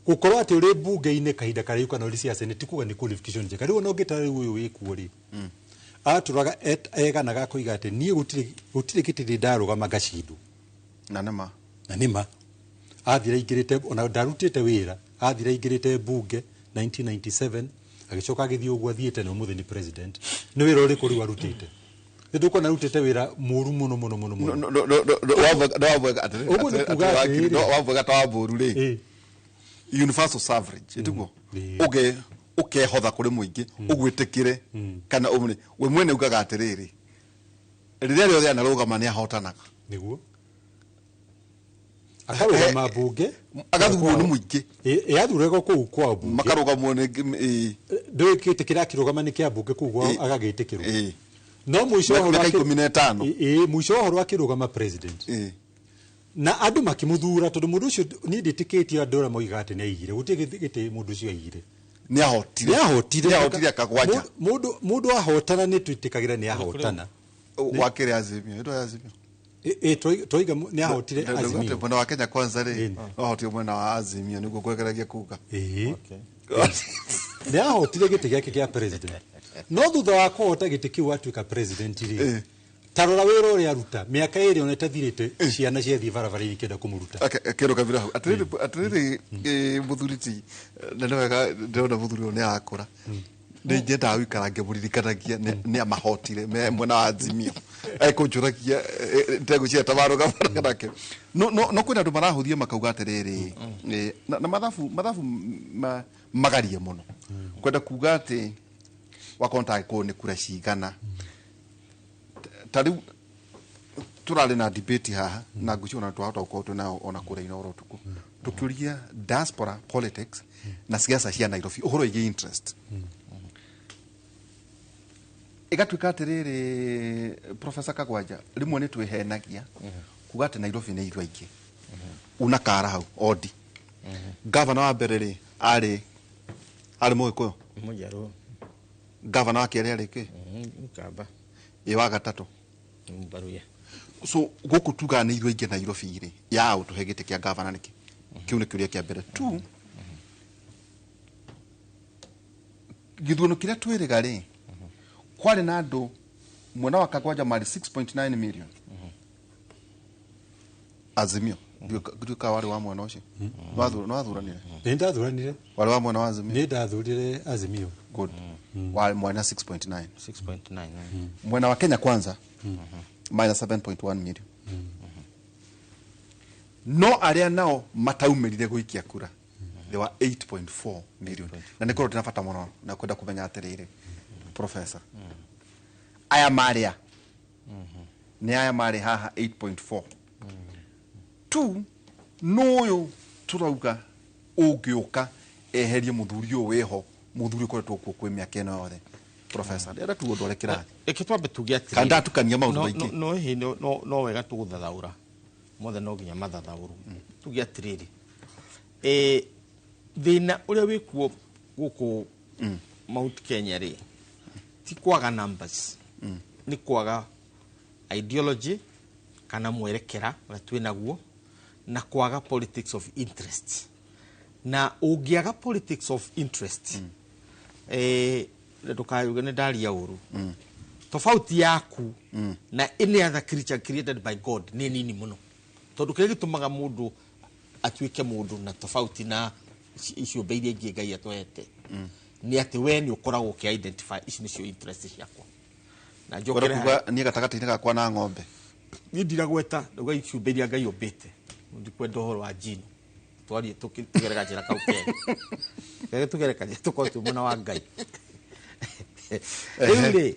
gukorwo ati uri bunge-ini kahinda kariu kana uri siasa-ini tikuga ni qualification njega riu no ngitari uyu wiku ri aturaga eganaga kuiga ati nie gutire kitiri ndarugama gacindu na nima athira ingirite ona ndarutite wira athira ingirite bunge 1997 agicoka agithii uguo athiite no muthini president ni wira uri kuri warutite nduko na rutite wira muru muno wavega tawaburu ri universal suffrage etiguo ukehotha kuri muingi ugwitikire kana umne we mwene ugaga atiriri riria riothe anarugama ni ahotanaga niguo akarugama bunge agathurwo nĩ mũingĩ athurego kũu kwa bunge makarugamwo nĩ ndwĩkĩte kĩrĩa kĩrũgama nĩ kĩa bunge kũu agagĩtĩkĩrwo no mũico wa 15 mũico wa akĩrũgama president na andũ makĩmũthura tondũ mũndũ ũcio nĩ ndĩtĩkĩtio andũ arĩa moigaga atĩ nĩ aigire gũtirĩ gĩtĩ mũndũ ũcio aigire nĩ ahotire akagwanja mũndũ ahotana nĩ twĩtĩkagĩra nĩ ahotana wakĩrĩ Azimio ĩndo Azimio toiga nĩ ahotire Azimio mwena wa Kenya Kwanza rĩ ahotire mwena wa Azimio nĩguo kwegeragia kuga nĩ ahotire gĩtĩ gĩake kĩa president no thutha wa kũhota gĩtĩ kĩu atuĩka president rĩ tarora wĩra ũrĩa aruta mĩaka ĩrĩ ona ĩtathirĩte ciana ciathiĩ barabara-inĩ kĩenda kũmũruta kĩro kabira hau atĩrĩrĩ mũthuriti na nĩ wega ndĩrona mũthuri ũyũ nĩ arakũra nĩ nyendaga gũikara ngĩmũririkanagia nĩ amahotire mwena wa Azimio ekũnjũragia ntegũcia tabarũgama nake no kwĩna andũ marahũthia makauga atĩrĩrĩ na mathabu magarie mũno kwenda kuga atĩ wakonta kũũ nĩ kura cigana tariu turarĩ na debate haha na nguciona twahota gũkorwo twĩna ona kũra-inĩ oro tuku tukĩũria diaspora politics na siasa cia Nairobi ũhoro wĩgiĩ interest igatuĩka atĩrĩrĩ Professor Kagwanja rĩmwe nĩ twĩhenagia kuga atĩ Nairobi nĩ ithuĩ aingĩ una kara hau odi governor wa mbere rĩ arĩ Mũgĩkũyũ governor wa kerĩ arĩ kĩ Mkamba wa gatatũ Mbaruya so gũkũ tuga nĩ ithuĩ aingĩ Nairobi rĩ ya ũtũhe gĩtĩ kĩa governor nĩkĩ kĩu nĩ kĩũria kĩa mbere tu gĩthurano kĩrĩa twĩrĩga rĩ kwarĩ na andũ mwena wa Kagwanja marĩ 6.9 million Azimio nduĩka warĩ wa mwena ũcio wathuranire nĩ ndathuranire warĩ wa mwena wa Azimio nĩ ndathurire Azimio good wa mwena 6.9 6.9 mwena wa Kenya Kwanza minus 7.1 million no arĩa nao mataumĩrire gũikia kura they were 8.4 million na nĩ korwo tunabata mũno na kwenda kũmenya atĩrĩrĩ Professor aya marĩa nĩ aya marĩ haha 8.4 tu noyo turauga ũngĩũka eherie mũthuri ũyũ wĩho mũthuri ũkoretwo kuo kwĩ mĩaka ĩno yothe Professor ndĩrenda tu ũndũ ũrĩa kĩrathi twambe tuge atĩrĩrĩ kana tukania maũndũ maingĩ no wega tũgũthathaũra mothe no nginya mathathaũru tuge atĩrĩrĩ thĩna ũrĩa wĩkuo gũkũ Mount Kenya rĩ ti kwaga numbers nĩ kwaga ideology kana mwerekera ũrĩa twĩ naguo na kwaga politics of interest na ũngĩaga politics of interest ndũkayuge nĩ ndaria ũru tofauti yaku na any other creature created by God nĩ nini mũno tondũ kĩrĩa gĩtũmaga mũndũ atuĩke mũndũ na tofauti na ciũmbe iria ingĩ Ngai atwehete nĩ atĩ we nĩ ũkoragwo ũkĩ-identify ici nĩcio interest ciakwa na njokere niĩ gatagatĩ-inĩ gakwa na ng'ombe niĩ ndiragweta ndauga ciũmbe iria Ngai ũmbĩte ndikwenda ũhoro wa njino twarie tũgereka njĩra kau kega tũgereka njĩra tũkorwo twĩ mwena wa Ngai rĩu rĩ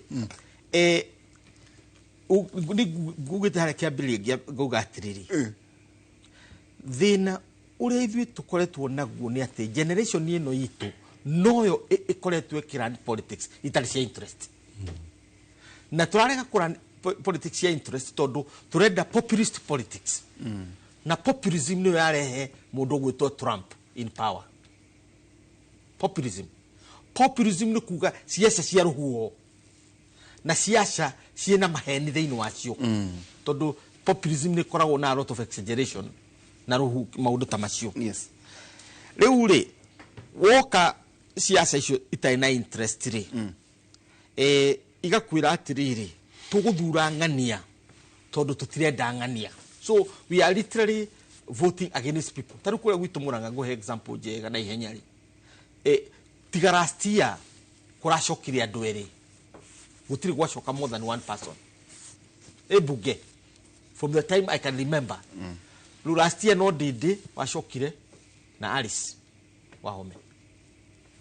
ngugĩte harĩa kĩambĩrĩria ngauga atĩrĩrĩ thĩna ũrĩa ithuĩ tũkoretwo naguo nĩ atĩ generation ĩno itũ noyo ĩkoretwo ĩkĩrani politics itarĩ cia interest na tũrarega kũrani politics cia interest tondũ tũrenda populist politics na populism nĩyo yarehe mũndũ gwĩtwo Trump in power populism nĩ kuga ciaca cia rũhuho na ciaca ciĩna maheni thĩinĩ wacio tondũ populism nĩ ĩkoragwo na a lot of exaggeration na maũndũ ta macio rĩu rĩ woka ciaca icio itarĩ na interest rĩ igakwĩra atĩrĩrĩ tũgũthura ng'ania tondũ tũtirenda ng'ania so we are literally voting against people tarĩ kũrĩa gwitũ Mũrang'a ngũhe example njega na ihenya rĩ tiga last year kũracokire andũ erĩ gũtirĩ gwacoka more than one person bunge from the time I can remember rĩu last year no Ndĩndĩ wacokire na Alice Wahome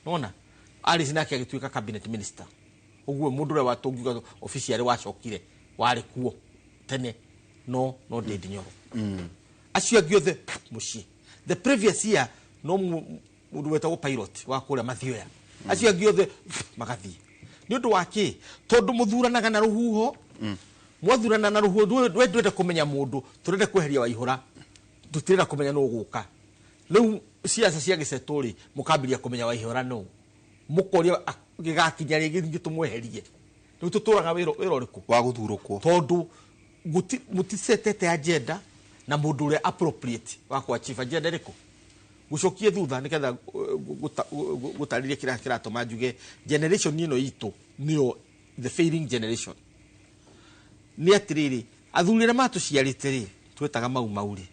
nona Alice nake agĩtuĩka cabinet minister ũguo mũndũ ũrĩa watũngiuga officially wacokire warĩ kuo tene no Ndĩndĩ Nyoro acio angĩ othe mũciĩ. The previous year no mũndũ wetagwo pilot wa kũrĩa Mathioya, acio angĩ othe magathiĩ. Nĩ ũndũ wa kĩ? Tondũ mũthuranaga na rũhuho, mwathurana na rũhuho, ndwende kũmenya mũndũ, tũrende kweheria Waihũra, tũtirenda kũmenya nũ gũka. Rĩu siasa cia gĩcetũ-rĩ, mũkambĩrĩria kũmenya Waihũra nũ, mũkoria gĩgakinya rĩngĩ ningĩ tũmweherie. Rĩu tũtũraga wĩra ũrĩkũ wa gũthurũkwo? Tondũ mũtisetete agenda na mũndũ ũrĩa appropriate wa kũachieve agenda ĩrĩkũ. Gũcokie thutha nĩgetha gũtarĩria kĩrĩa kĩratũma njuge generation ĩno itũ nĩyo the failing generation. Nĩ atĩrĩrĩ, athuri arĩa matũciarĩte-rĩ, twetaga mau-rĩ,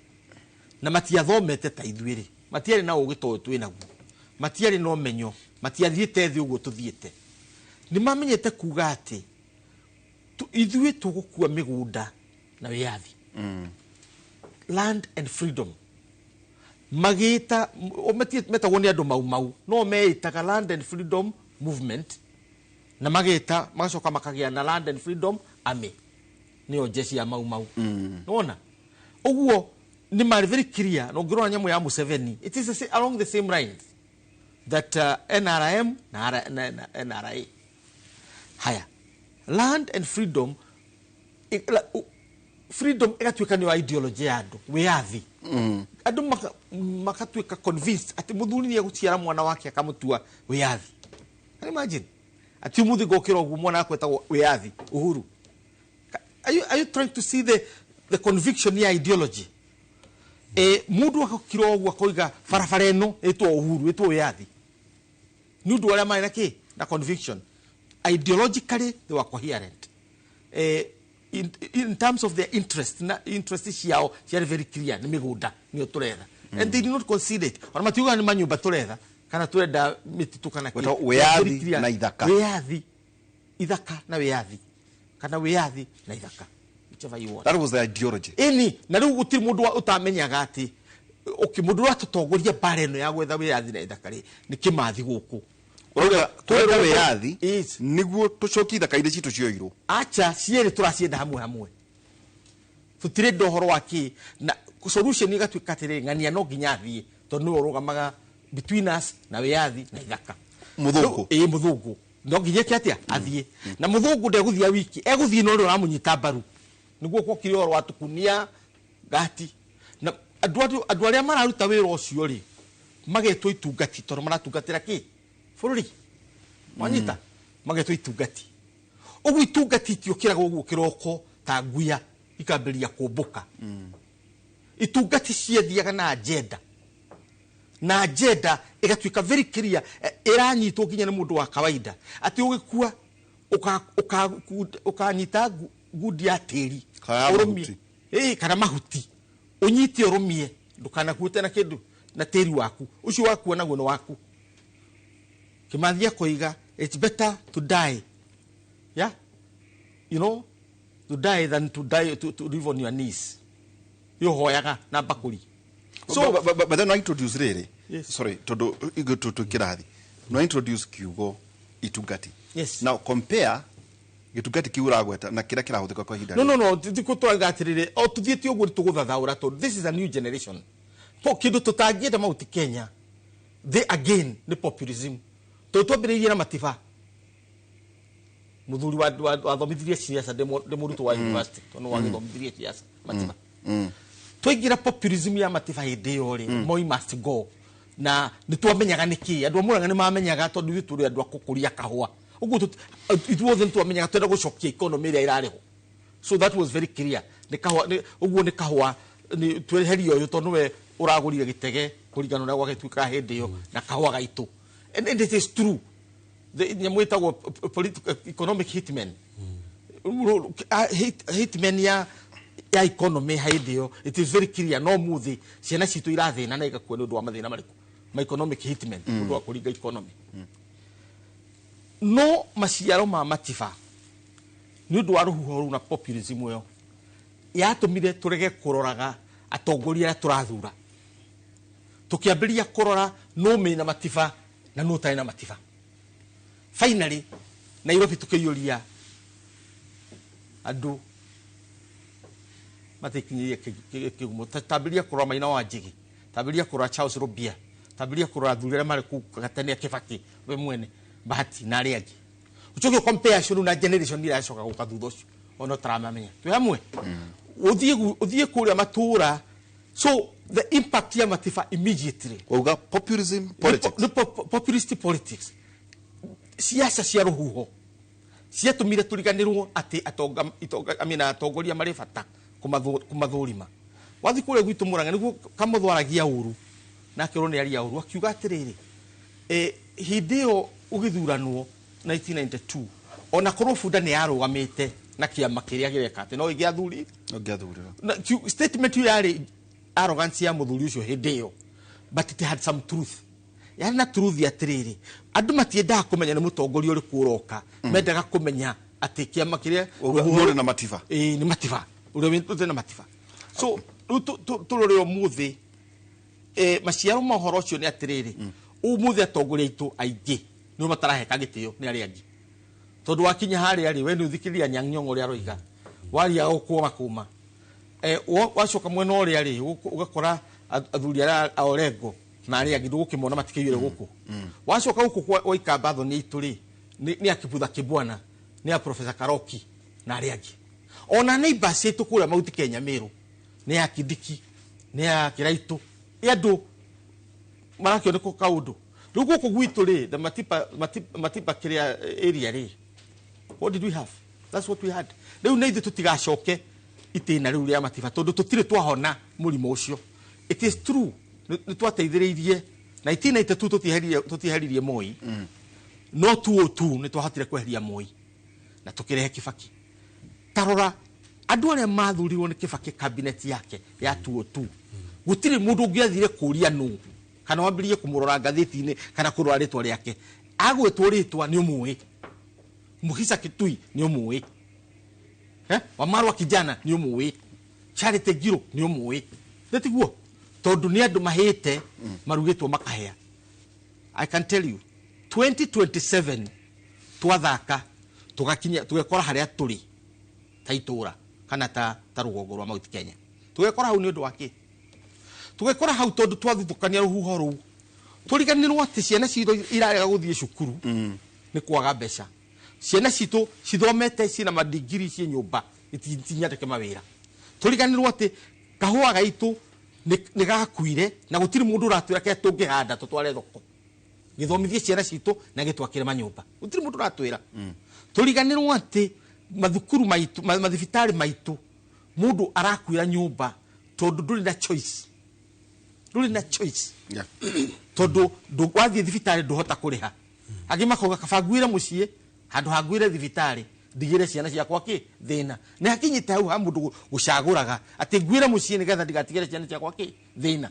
na matiathomete ta ithuĩ-rĩ, matiarĩ na ũgĩ ta ũyũ twĩ naguo, matiarĩ na ũmenyo, matiathiĩte thĩ ũguo tũthiĩte. Nĩ mamenyete kuga atĩ ithuĩ tũgũkua mĩgũnda na wĩyathi, land and freedom. Magĩta metagwo nĩ andũ mau no meĩtaga land and freedom movement, na magĩta magacoka makagĩa na land and freedom army, nĩyo jeshi ya mau. Nona ũguo nĩ marĩ very clear, na ũngĩrora nyamũ ya Museveni, it is along the same lines that NRM na NRA. Haya, land and freedom, freedom ĩgatuĩka nĩyo ideology ya andũ, wĩyathi. Andũ makatuĩka convinced atĩ mũthuri nĩ egũciara mwana wake akamũtua wĩyathi. Imagine atĩ mũthĩ gũkĩra ũguo mwana wake etagwo wĩyathi, Uhuru. Are you trying to see the conviction ya ideology? Mũndũ akakira ũguo akoiga barabara ĩno ĩtwo Uhuru, ĩtwo wĩyathi. Nĩ ũndũ arĩa marĩ na kĩ? Na conviction. Ideologically they were coherent. In terms of their interest ciao ciarĩ very clear, nĩ mĩgũnda nĩyo tũretha. And they did not concede it. Ona matiuga nĩ manyũmba tũretha kana tũrenda mĩtitũ kana kĩ. Wĩyathi na ithaka. Wĩyathi, ithaka na wĩyathi. Kana wĩyathi na ithaka. Whichever you want. That was the ideology. Na rĩu gũtirĩ mũndũ ũtamenyaga atĩ mũndũ ũratũtongoria bara ĩno ya gwetha wĩyathi na ithaka rĩ nĩ Kĩmathi gũkũ. Twenda wĩyathi nĩguo tũcokie ithaka iria citũ cioirwo. Acha cierĩ tũracienda hamwe. Tũtirĩ ũhoro wa kĩ, na solution ĩgatuĩka atĩrĩ ng'ania no nginya athiĩ tondũ nĩwe ũrũgamaga between us na wĩyathi na ithaka. Mũthũngũ. Mũthũngũ. No nginya atĩa athiĩ. Na mũthũngũ ndegũthiĩ wiki, egũthiĩ no rĩo ramũnyita mbaru. Nĩguo kwokire ũhoro wa tukunia gati. Na andũ arĩa mararuta wĩra ũcio rĩ magetwo itungati tondũ maratungatĩra kĩ? Bũrũri. Wanyita magetwo itungati. Ũguo itungati itiũkĩraga ũguo kĩroko ta nguya ikambĩrĩria kũmbũka. Itungati ciathiaga na agenda. Na agenda ĩgatuĩka very clear, ĩranyitwo nginya nĩ mũndũ wa kawaida. Atĩ ũgĩkua ũkanyita ngundi ya tĩri. Ũrũmie. Kana mahuti. Ũnyite ũrũmie. Ndũkanakuĩte na kĩndũ na tĩri waku. Ũcio wakua naguo nĩ waku. Kĩmathi akoiga, it's better to die. Yeah? You know, to die than to live on your knees. Yo hoyaga na bakuri. So, but then I introduce really. Yes. Sorry, to Kirathi. No introduce kiugo itugati. Yes. Now compare itugati kiuragweta na kira kirahuthika kwa hida. No, tikutwaga atirire o tuthiete uguo tuguthathaura to this is a new generation. To kindu tutagienda mauti Kenya. They again the populism. Twambĩrĩirie na matiba. Mũthuri wa thomithirie siasa de mũrutwo wa university tondũ wagĩthomithirie siasa matiba. Twaingĩra populism ya matiba hĩndĩ ĩyo rĩ, Moi must go. Na nĩtwamenyaga nĩkĩ, andũ a Mũrang'a nĩmamenyaga tondũ ithuĩ tũrĩ andũ a gũkũria kahũa. Ũguo ithuothe nĩtwamenyaga twenda gũcokia economy ĩrĩa ĩrarĩho. So that was very clear. Ũguo nĩ kahũa tweherie ũyũ tondũ we ũragũrire gĩtege kũringana na gwagĩtuĩka hĩndĩ ĩyo na kahũa gaitũ. And it is true. The political economic hitmen. Hitmen ya economy haidio. It is very clear. No muthi. Siena situ irathi na naiga kuwe nduwa mathina mariku. My economic hitmen. Nduwa kuliga economy. No masiaro ma matifa. Nduwa ruhu na populism yo. Ya tumire turege kuroraga atongoria turathura. Tukiambiria kurora no me na matifa na no taina matifa. Finally, Nairobi tukiyuria andu matikinyirie kigumo tabiria kurora Maina wa Njigi tabiria kurora Charles Robia tabiria kurora thurira mari ku gatania Kibaki we mwene Bahati na ari angi ucoke compare cio na generation ira coka guka thutha ucio ono taramamenya twi hamwe uthie kuria matura so the impact ya Matiba immediately uga populism politics populist politics siasa cia ruhuho ciatumire turiganirwo ati atongoria mari bata kumathurima wathi kure gwitu Murang'a niguo kamuthwaragia uru na kirwo ni aria uru akiuga atiriri hindi yo ugithuranwo 1992 ona korwo Bunda ni yarugamite na kiama kiria gireka ati no igiathuri na statement yari arrogance ya muthuri ucio hindi yo but it had some truth yani na truth atiriri andu matiendaga kumenya ni mutongoria uri kuroka mendaga kumenya ati kiama kiria uri na Matiba ni Matiba uri na Matiba so turore umuthi maciaro mohoro cio ni atiriri umuthi atongoria itu aingi ni mataraheka gitio ni ari angi tondu wakinya hari ari we ni uthikiria Nyang'nyong'o ri aroiga waria ukuma kuma wacoka mwena uri ari ugakora athuri ara Orengo na ari angi ndugukimona matikiyire guku wacoka guku wa Ikambatho ni ituri ni akibutha Kibwana ni a Professor Karoki na ari angi ona ni basi tukura mauti Kenya Meru ni akidiki ni akiraitu yandu marakio ni ko kaudu rugo ko gwitu ri the Matiba kiria area ri what did we have that's what we had riu neithe tutigacoke itina riu ria Matiba tondu tutire twahona murimo ucio it is true ni twateithiririe 1992 tutiheririe Moi no 202 ni twahatire kweheria Moi na tukirehe Kibaki tarora andu aria mathurirwo ni Kibaki cabinet yake ya 202 gutire mundu ungiathire kuria nu kana wambirie kumurora ngatheti-ini kana kurora ritwa riake agwetwo ritwa ni umui Muhisa Kitui ni umui Wamarwa Kijana ni umui Charity Ngilu ni umui ndetiguo tondu ni andu mahite marugitwo makahea I can tell you 2027 twathaka tugakinya tugekora haria turi taitura kana ta rugongo rwa Mount Kenya tugekora hau ni undu waki tugekora hau tondu twathukania ruhuho ru turiganirwo ati ciana citho irarega guthie cukuru ni kwaga mbeca ciana cithu cithomete cina madigiri cie nyumba itinyandike mawira turiganirwo ati kahua gaitu ni gakuire na gutiri mundu uratwira ke tungihanda tutware thoko githomithie ciana cithu na gitwakire manyumba gutiri mundu uratwira turiganirwo ati mathukuru maitu mathibitari maitu mundu arakwira nyumba tondu nduri na choice tondu wathie thibitari nduhota kuriha angi makoga kabagwire mucie handu hagwire thibitari ndigire ciana ciakwa ki thina ni hakinyite hau ha mundu gucaguraga ati ngwire mucie nigetha ndigatigire ciana ciakwa ki thina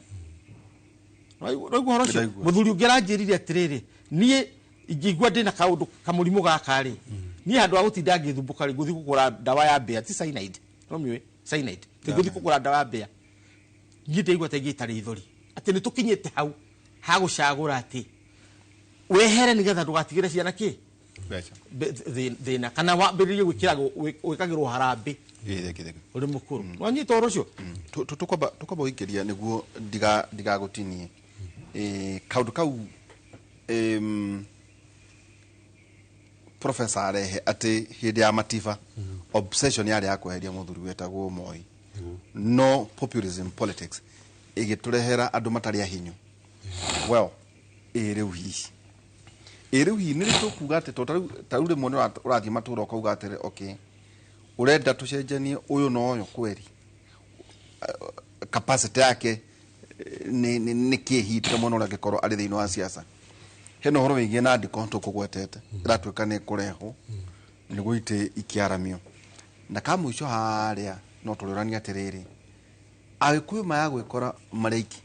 no igoro cio muthuri ungiranjirire atiriri nie ingigwa ndina kaundu kamurimu gaka ri nie handu agutinda ngithumbuka ri guthi kugura dawa ya mbea ti cyanide no miwe cyanide ti guthi kugura dawa ya mbea ngite igwa te gitari ithori ati ni tukinyite hau ha gucagura ati wehere nigetha ndugatigire ciana ki thina kana wambiririe gwikagirwo harambe uri mukuru wanyita oro cio tukwamba guikiria niguo ndigagutinie kaundu kau Professor arehe ati hindi ya Matiba obsession yari ya kweheria muthuri wetagwo Moi no populism politics igiturehera andu matari ahinyu well riu hihi ni tukuga ati taru rimwe ni urathie matura ukauga atiri okay urenda tucenjanie uyu no uyu kweri capacity yake ni kihite muno ura gikorwo ari thiini wa siasa heno horo wigie na ndikonto kugwetete iratwika ni kureho ni guite ikiaramio na kama icio haria no tulirania atiriri agikuyu maya gwikora mareiki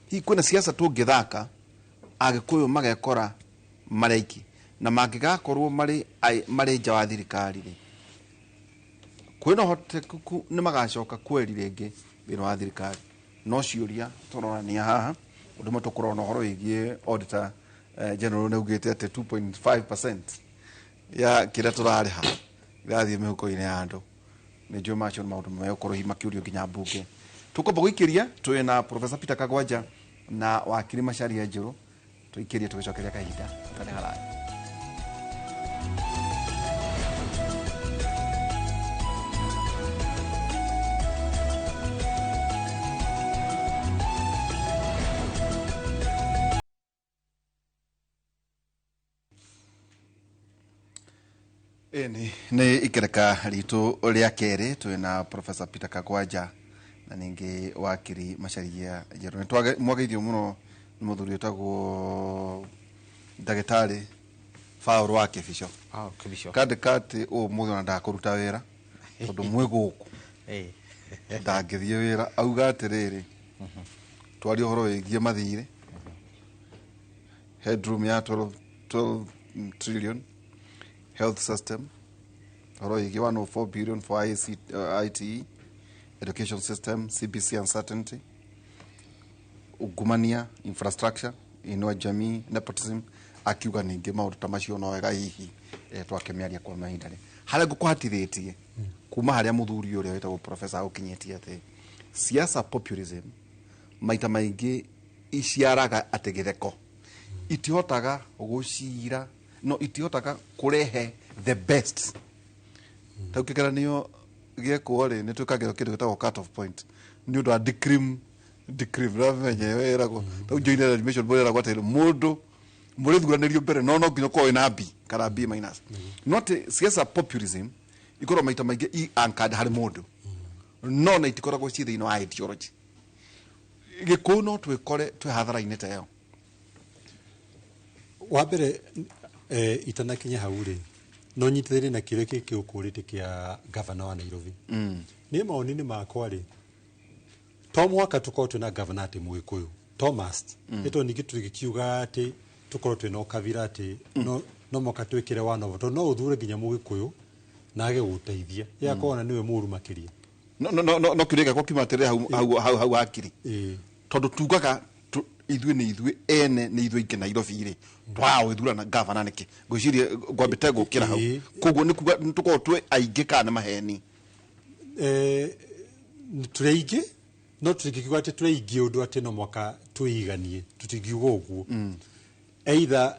hi kwina siasa tungithaka agikuyu magekora mareiki na mangigakorwo mari nja wa thirikari ri kwina hoteku ni magacoka kweri ringi thini wa thirikari no ciuria turorania haha undu matukurona horo igie auditor general neugite ati 2.5% ya kira turariha irathie mihuko-ini ya andu nä njå macio nä maå ndå megåkorwo makä å rio nginya mbunge tå komba gå ikä ria twä na Profesa Peter Kagwanja na wakiri Macharia Njårå tå ikä rie tå gä cokeria kahinda tane haraya. Nä ikereka ritå rä a kerä twä na Profesa Peter Kagwanja na ningä wakiri Macharia Njårå. Nä mwageithio må no nä må thuri å tagwo ndagätarä Paul wa Kibico kandä å må thä ona ndakå ruta wä ra tondå mwä gå kå ndangä thiä wä ra auga atä rä rä twarie å horo wä giä mathirä headroom ya 12 trillion health system horo igi 104 billion for ITE education system CBC uncertainty ugumania infrastructure inua jamii nepotism akiuga ningi maundu ta macio no wega hihi twakemiaria kwa mahinda haria ngukuhatithitie kuma haria muthuri uria wetagwo professor ukinyetie ati siasa populism maita maingi iciaraga ategetheko itihotaga gucira no itihotaga kurehe the best tau kikeranio giekwo ri ni twikagirwo kindu gitagwo cut off point ni undu wa decrim ramenye werago tau joint admission boy era gwatira mundu muri thuranirio mbere no nginya ko na B kana B minus not siasa populism ikoro maita maingi i anchored hari mundu no na itikoragwo ci thini wa ideology gikuyu no twikore twi hathara-ini ta yo wa mbere itanakinya hau ri no nyitithiri na kirio giki ukurite kia governor wa Nairobi ni maoni-ini makwa ri to mwaka tukorwo twina governor ati Mwikuyu Thomas ito niki tugikiuga ati tukorwo twina ukabira ati no moka twikire wanovo no uthure nginya Mwikuyu na age guteithia yakona niwe muru makiria no kirega ko kimatere hau hakiri tondu tugaga ithuĩ nĩ ithuĩ ene nĩ ithuĩ ingĩ Nairobi rĩ twao ithurana governor nĩkĩ ngwĩciria ngwambĩte gũkĩra hau koguo nĩ kuga tũkorwo twĩ aingĩ kana nĩ maheni tũrĩ aingĩ no tũtingĩkiuga atĩ tũrĩ aingĩ ũndũ atĩ no mwaka twĩiganie tũtingiuga ũguo either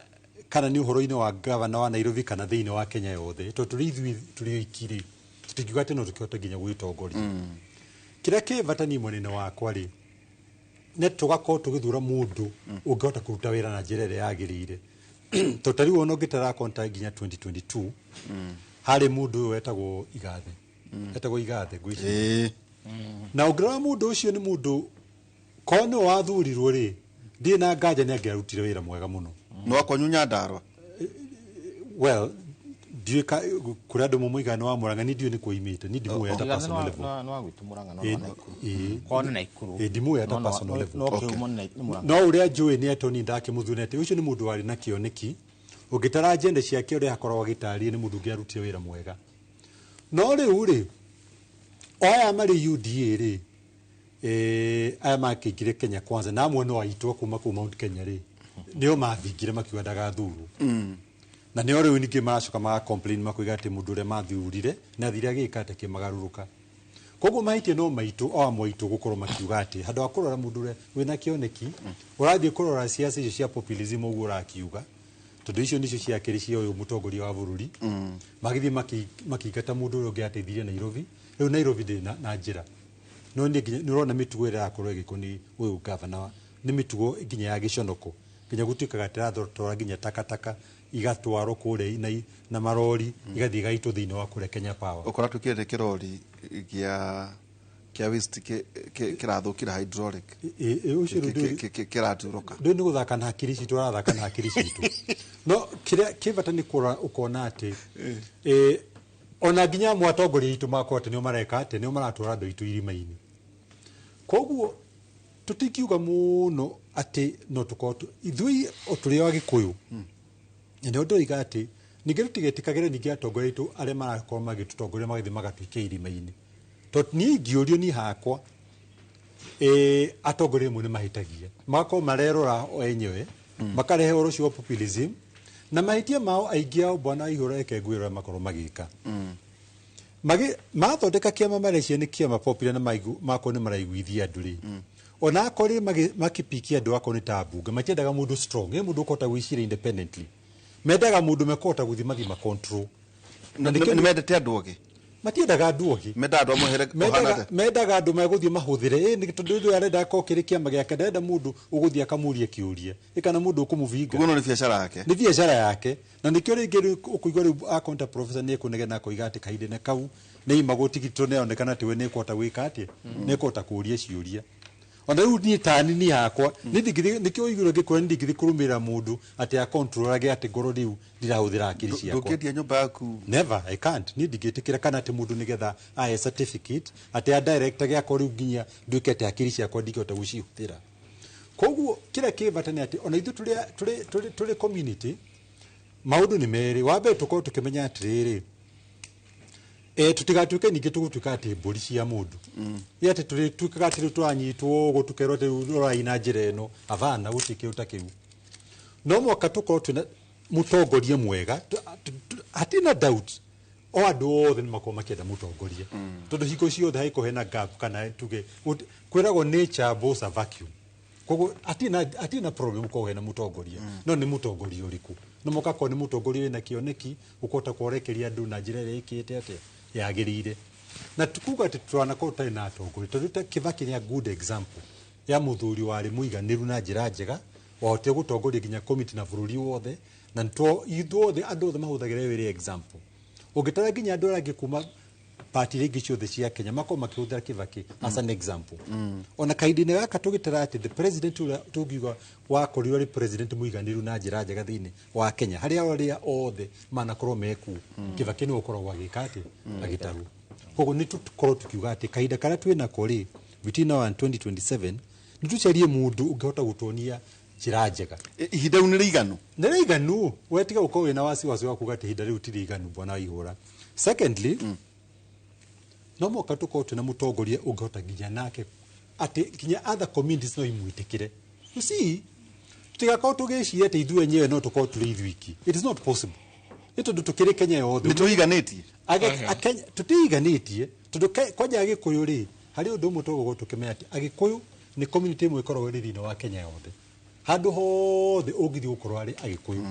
kana nĩ ũhoro-inĩ wa governor wa Nairobi kana thĩinĩ wa Kenya yothe tondũ tũrĩ ithuĩ tũrĩ oiki rĩ tũtingiuga atĩ no tũkĩhote nginya gwĩtongoria kĩrĩa kĩ bata niĩ mwena-inĩ wakwa rĩ ne tugakorwo tugithura mundu ungihota kuruta wira na njira ĩrĩa yagĩrĩire totari wono ngitara konta nginya 2022 hari mundu wetagwo igathe gwĩci na ũngĩrora mundu ũcio nĩ mundu kono wathurirwo ri ndi na nganja nĩ angĩarutire wira mwega mũno no akonyunya ndarwa well ndiye kuri andu mumuigana wa Murang'a ni ndiye ni kuimite ni ndimu ya personal level no agwitu Murang'a no na ikuru kono na ikuru ndimu ya personal level no uria njui ni atoni ndake muthunete ucio ni mundu wari na kioneki ugitara agenda ciake uria akorwo agitarie ni mundu ngiarutire wira mwega no riu ri oya mari UDA ri aya makingire Kenya kwanza na amwe no aitwo kuma ku Mount Kenya ri nio mathingire makiuga ndagathuru na nĩ orĩu ningĩ maracoka maga complain makoiga atĩ mũndũ ũrĩa mathurire na thira agĩka atĩ kĩmagarũrũka koguo mahĩtia no maitũ o amwe aitũ gũkorwo makiuga atĩ handũ wa kũrora mũndũ ũrĩa wĩna kĩoneki ũrathiĩ kũrora ciaca icio cia populism ũguo ũrakiuga tondũ icio nĩcio ciakĩrĩ cia ũyũ mũtongoria wa bũrũri magĩthiĩ makĩingata mũndũ ũrĩa ũngĩateithirie Nairobi rĩu Nairobi ndĩ na njĩra no nĩ ũrona mĩtugo ĩrĩa yakorwo ĩgĩkwo nĩ ũyũ gavana nĩ mĩtugo nginya ya gĩconoko nginya gũtuĩkaga atĩratwara nginya takataka igatwarwo kũrĩa na marori igathiĩ gaitũ thĩinĩ wa kũrĩa Kenya Power ukora tukire kirori kia waste kirathukira hydraulic kiraturuka ndĩ nĩ gũthaka na hakiri citũ arathaka na hakiri citũ no kĩrĩa kĩbata nĩ kũrora ũkona atĩ ona nginya mwatongoria itũ makwo atĩ nĩo mareka atĩ nĩo maratwara andũ aitũ irima-inĩ koguo tũtingiuga mũno atĩ no tũkorwo ithuĩ tũrĩ o Agĩkũyũ nĩ ũndũ oiga atĩ ningĩ tũtigetĩkagĩre ningĩ atongoria aitũ arĩa marakorwo magĩtũtongoria magĩthiĩ magatuĩke irima-inĩ tondũ niĩ ingĩũrio niĩ hakwa atongoria amwe nĩ mahĩtagia magakorwo marerora o enyewe makarehe ũhoro ũcio wa populism na mahĩtia mao aingĩ ao bwana Ihũra reke ngwĩrora makorwo magĩka mathondeka kiama Malaysia ni kiama popular na mako ni maraiguithia andu ri ona akori makipikia andu ako ni tabunga matiendaga mundu strong mundu kota gwicira independently mendaga mundu mekota guthima control na ni mendete andu ogi matiendaga andu ogi mendaga andu muhere kohana mendaga andu maguthie mahuthire ni tondu ndu arenda ko kiri kiama giake ndenda mundu uguthie akamuria kiuria ikana mundu ukumuvinga kuno ni biashara yake ni biashara yake na nikio ringi ukuigwa ri akonta professor ni kunegena koiga ati kainde na kau ni magotigitwo ne onekana ati we ni kota gwika ati ni kota kuria ciuria ona riu ni tani ni yakwa nikio igiro gikora ndigithi kurumira mundu ati a control age ati ngoro riu ndirahuthira akiri ciakwa nduketia nyumba yaku never I can't ni ndigitikira kana ati mundu nigetha aye certificate ati a director gyakwa riu nginya ndukete akiri ciakwa ndikota gucihuthira koguo kira kivatani ati ona ithu tuli community maundu ni meri wabe tuko tukimenya atiriri tutigatuke ningi tugutuka ati mburi cia mundu yate tuli tukagati twanyitwo gutukerwo ati uraina njira eno avana gutike utakiu no mwaka tuko tuna mutongoria mwega hatina doubt o andu othe ni makoma kienda mutongoria tondu hiko ciothe haiko hena gap kana tuge kwiragwo nature boss a vacuum kogo atina problem ko hena mutongoria no ni mutongoria uriku no mukako ni mutongoria na kioneki ukota kuorekeria andu na njira ire ikite ate yagirire na tukuga ati twana ko tai na atongoria turuta Kibaki ni a good example ya muthuri wari muiganiru na njira njega wahote gutongoria ginya committee na bururi wothe na nto ithuothe andu othe mahuthagire wiri example ugitara ginya andu aragi kuma party regi ciothe cia Kenya mako makihuthira Kibaki as an example ona kaidine gaka tugitara ati the president tugiuga wa korirwo ri president muiganiru na njira njega thini wa Kenya haria othe manakorwo meku Kibaki ni ukorwo agikati agitaru koguo ni tukorwo tukiuga ati kaida kana twina kori between now and 2027 nitucarie mundu ungehota gutonia njira njega ihinda ni riganu wetiga ukorwo wina wasiwasi wa kuga ati ihinda riu ti riganu bwana Ihura secondly no moka tuko tuna mutongoria ungehota nginya nake ati nginya other communities no imwitikire you see tutigakao tugiciria ati ithuĩ enyewe no tukorwo turi ithuiki it is not possible ito tukiri Kenya yothe nituiganitie Kenya tutiiganitie tondu kwanja Agikuyu ri hari undu mutogo tukimenya ati Agikuyu ni community imwe ikorwo ri thina wa Kenya yothe handu hothe ungithi gukorwo ari Agikuyu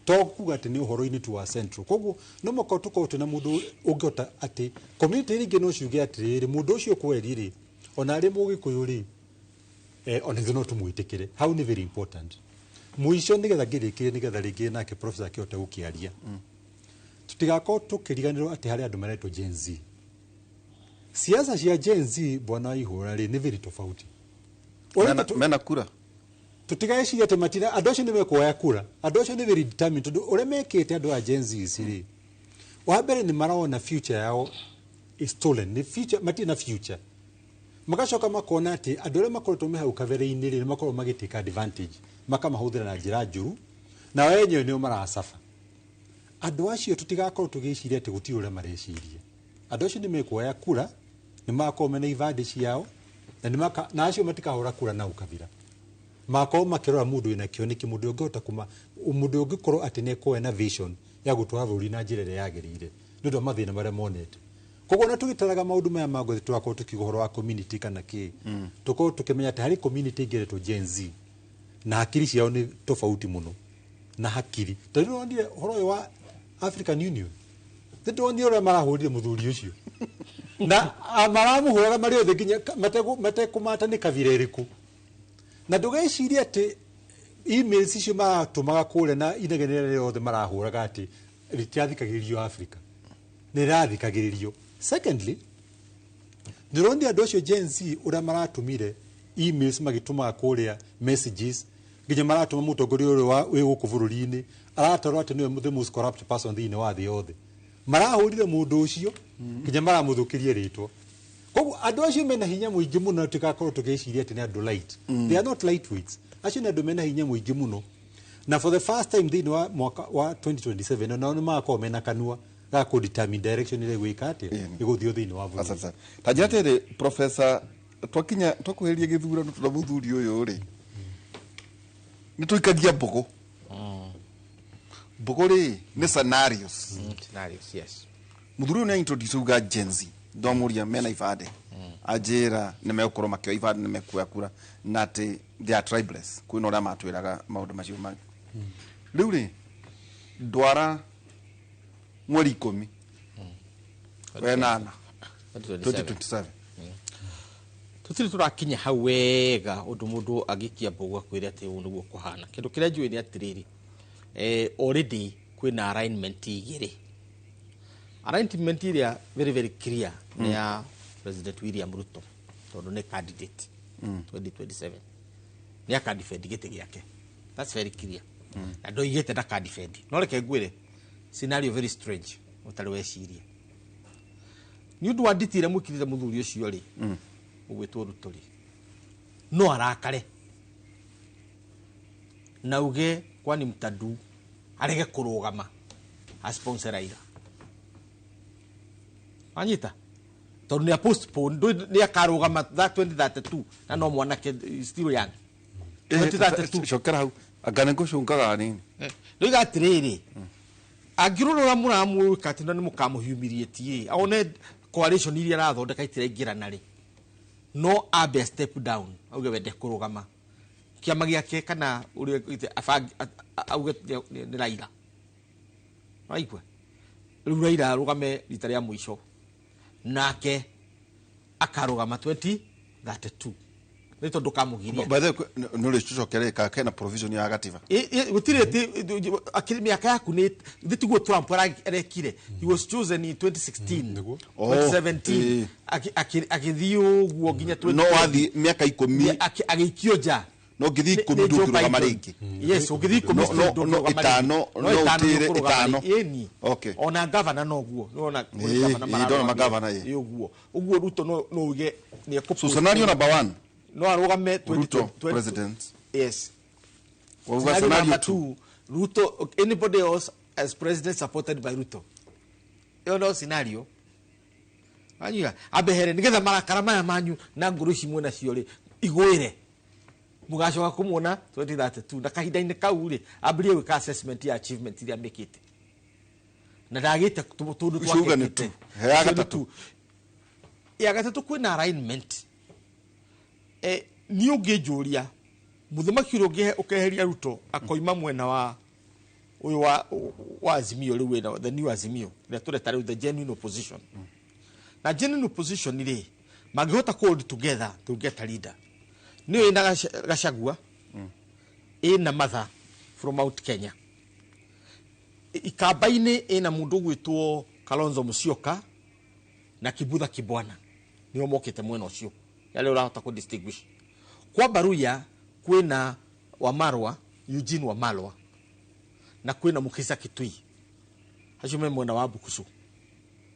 to kuga ati ni uhoro-ini tu wa central koguo no moko tuko tuna mundu ungihota ati community ringi no ciuge atiriri mundu ucio kweri ri ona ari Mugikuyu ri ona no tumwitikire how ni very important muico nigetha ngirikire nigetha ringi nake professor akihota gukiaria tutigako tukiriganirwo ati hari andu maretwo Gen Z siasa cia Gen Z bwana Ihura ri ni very tofauti mena kura tutigaicia ati matira andu acio ni mekuoya kura andu acio ni very determined tondu ure mekite andu a Gen Z ri wa mbere ni maraona future yao is stolen ni future matina future magacoka makona ati andu ure makoretwo me hau kavere-ini ri makorwo magitika advantage makamahuthira na njira njuru na wenyewe nio marasafa andu acio tutigakorwo tugiciria ati guti ure mareciria andu acio ni mekuoya kura ni makorwo na ivadi ciao na acio matikahura kura na ukavira mako makirora mundu ina kioneki mundu ungihota kuma mundu ungikorwo ati ne ko na vision ya gutwara buri na njira ria yagirire ndu mathina maria monete koguo na tugitaraga maundu maya mago twako tukiguhoro wa community kana ki tuko tukimenya ati hari community ingiretwo Gen Z na hakiri ciao ni tofauti muno na hakiri tondu ndire horo wa African Union ndu ndire marahurire muthuri ucio na maramuhura mari othe nginya matekumata ni kavireriku na ndugeciria ati emails icio maratumaga kure na inegenere yothe marahuraga ati ritiathikagiririo Africa ni rathikagiririo secondly ndirondi andu acio Gen Z ura maratumire emails magitumaga kuria messages nginya maratuma mutongoria uri wa wi guku bururi-ini aratarwo ati niwe the most corrupt person thini wa thi yothe marahurire mundu ucio nginya maramuthukirie ritwa koguo andu acio mena hinya muingi muno tugakorwo tugiciria ati ni andu light they are not lightweights acio ni andu mena hinya muingi muno na for the first time thini wa mwaka wa 2027 na makorwo mena kanua ga ku determine direction ile gwika ati iguthio thini wa bũrũri tajatire professor twakinya twakuheria githurano tuna muthuri uyu ri ni tuikagia mbogo ri ni scenarios yes muthuri ne introduce uga Gen-Z ndomuria mena ifade ajira ne mekoro makio ifade ne mekuya kura nati they are tribeless kwino ria matwiraga maundu macio mangi riu ri ndwara mweri 10 wenana 2027 tutiri turakinya hau wega undu mundu agikia mbogo akwire ati u niguo kuhana kindu kiria njui ni atiriri already kwina alignment igiri alignment iria very very clear ni ya President William Ruto tondu ni candidate 2027 ni akadefend gite giake, that's very clear na ndo igite nda kadefend no reke ngwire scenario very strange utari weciria ni undu wa nditire mwikirire muthuri ucio ri ugwitwo Ruto ri no arakare na uge kwani mtadu arege kurugama a sponsor Raila anyita tondu ni postpone ni akarugama that 2032 na no mwana ke still young 2032 shokera hau agane kushungaga nini no igatiriri agirorora muramu katina ni mukamuhumiliate aone coalition iria rathondeka itire ngirana ri no abe step down auge wende kurugama kiama giake kana uri auge ni Raila aigwe Raila arugame rita ria mwisho nake akarugama 2032 ni tondu kamugiria by the way no le chuchokere ka kana provision ya gativa gutirete akiri miaka yaku ni thitugo Trump arekire he was chosen in 2016 2017 akithio guo nginya 20 no wathi miaka 10 agikio ja no githi 10 ndukirugama ringi yes ugithi 10 no itano no tire itano yeni okay ona governor no guo ona governor yo guo uguo Ruto no uge ni so scenario number 1 no arugame 20 president yes scenario 2 Ruto anybody else as president supported by Ruto yo no scenario anya abehere nigetha marakara maya manyu na nguru cimwe na ciori igwire mugacoka kumona 2032 na kahinda-ini kau ri ambirie gwika assessment ya achievement iria mekite na ndagite tundu twake ya gatatu kwina alignment ni ungijuria muthemaki uri ukeheria Ruto akoima mwena wa uyu wa Azimio ri wena the new Azimio na tureta the genuine opposition na genuine opposition ri magihota hold together to get a leader ni ina Gachagua ina Martha from out Kenya ikabaine ina mundu gwitwo Kalonzo Musyoka na Kibutha Kibwana ni mokite mwena ucio yale urahota ku distinguish kwa Baruya kwina Wamarwa Eugene Wamalwa na kwina Mukisa Kitui hacume mwena wa Bukusu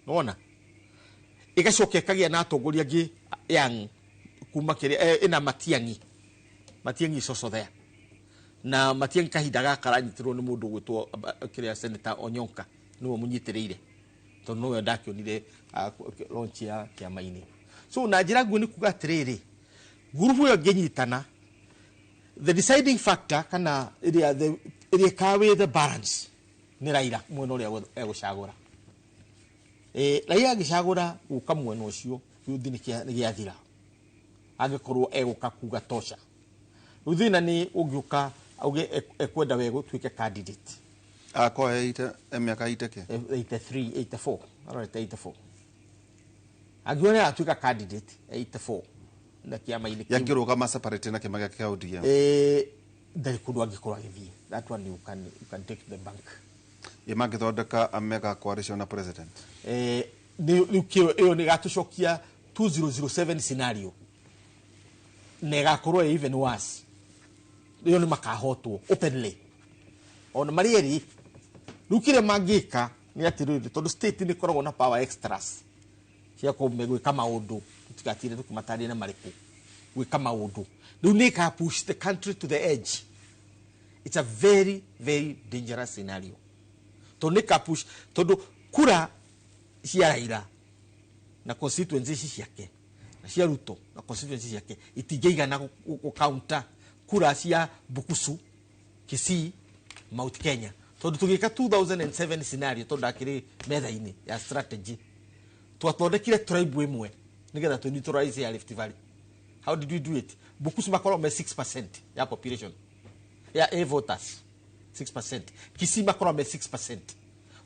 nona igacoke kagia na atongoria ngi yang kuma kire ina Matiangi soso there na Matiangi kahinda gakaranyitirwo ni mundu gwitwo kire Senator Onyonka niwe munyitireire tondu no ndakionire launch ya kiama-ini so na njira nguo ni kuga atiriri gurubu yo nginyitana the deciding factor kana area kawe the balance ni Raila mwena uria egucagura Raila agicagura guka mwena ucio yuthi ni giathira agikorwo eguka kuga tosha uthina ni ungiuka auge ekwenda wego twike candidate ako miaka iteke 83 84 84 agione atwika candidate 84 na kiama-ini yangirugama separate na kiama kia ODM ndari kundu angikorwo agithii that one you can take the bank imangithondeka a mega coalition na president iyo ni gatucokia 2007 scenario negakorwo even worse iyo ni makahotwo openly ona marieri rukire mangika ni atiriri tondu state ni koragwo na power extras cia gwika maundu tutikatire tukimatari na mariku gwika maundu riu ni ka push the country to the edge. It's a very very dangerous scenario tondu ni ka push tondu kura cia Raila na constituency ciake na cia Ruto na constituency ciake itingeigana ku counter kura cia Bukusu, Kisii, Mount Kenya tondu tugika 2007 scenario tondu akiri metha-ini ya strategy twathondekire tribe imwe nigetha tu neutralize ya Rift Valley. How did we do it? Bukusu makorwo me 6% ya population ya A voters 6%, Kisii makorwo me 6%,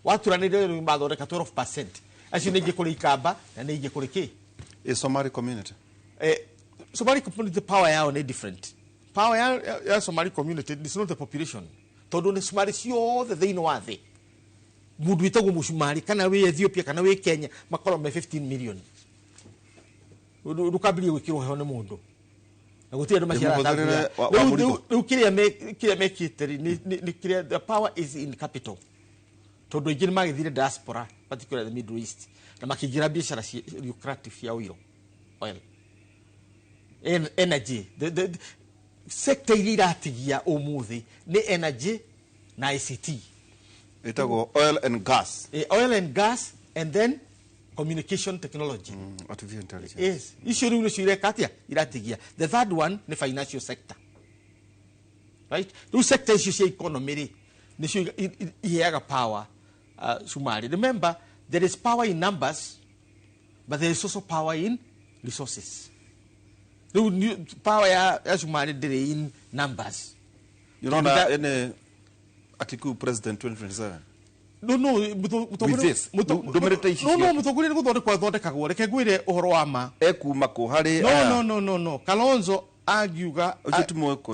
waturanire ru mathondeka 12%. Acio ningi kuri Ikamba na ningi kuri ki Somali community. Somali community power yao ni different. Power ya Somali community is not the population. Tondu ni Somali ciothe thiini wa thi. Mundu witagwo Mushumari kana wi Ethiopia kana wi Kenya makorwo me 15 million. Rukabirie gwikirwo heho ni mundu. Na gutia andu maciara. Riu kiria mekiteri ni kiria the power is in capital. Tondu ingi ni magithire diaspora, particularly the Middle East. Na makigira biashara lucrative ya oil. Energy. The sector iria iratigia umuthi ni energy na ICT. Itago oil and gas. Oil and gas and then communication technology. Artificial intelligence. Yes. Icio riu nicio irekatia iratigia. The third one ni financial sector. Right? Riu sector icio cia economy ri nicio iheaga power Somali. Remember, there is power in numbers, but there is also power in resources. The power ya Somali ndiri in numbers. You know that in Atiku president 2027. No, with this. Mutoguri ni guthondekwa thondekagwo reke ngwire uhoro wa ma. Ekuma ku hari No. Kalonzo agiuga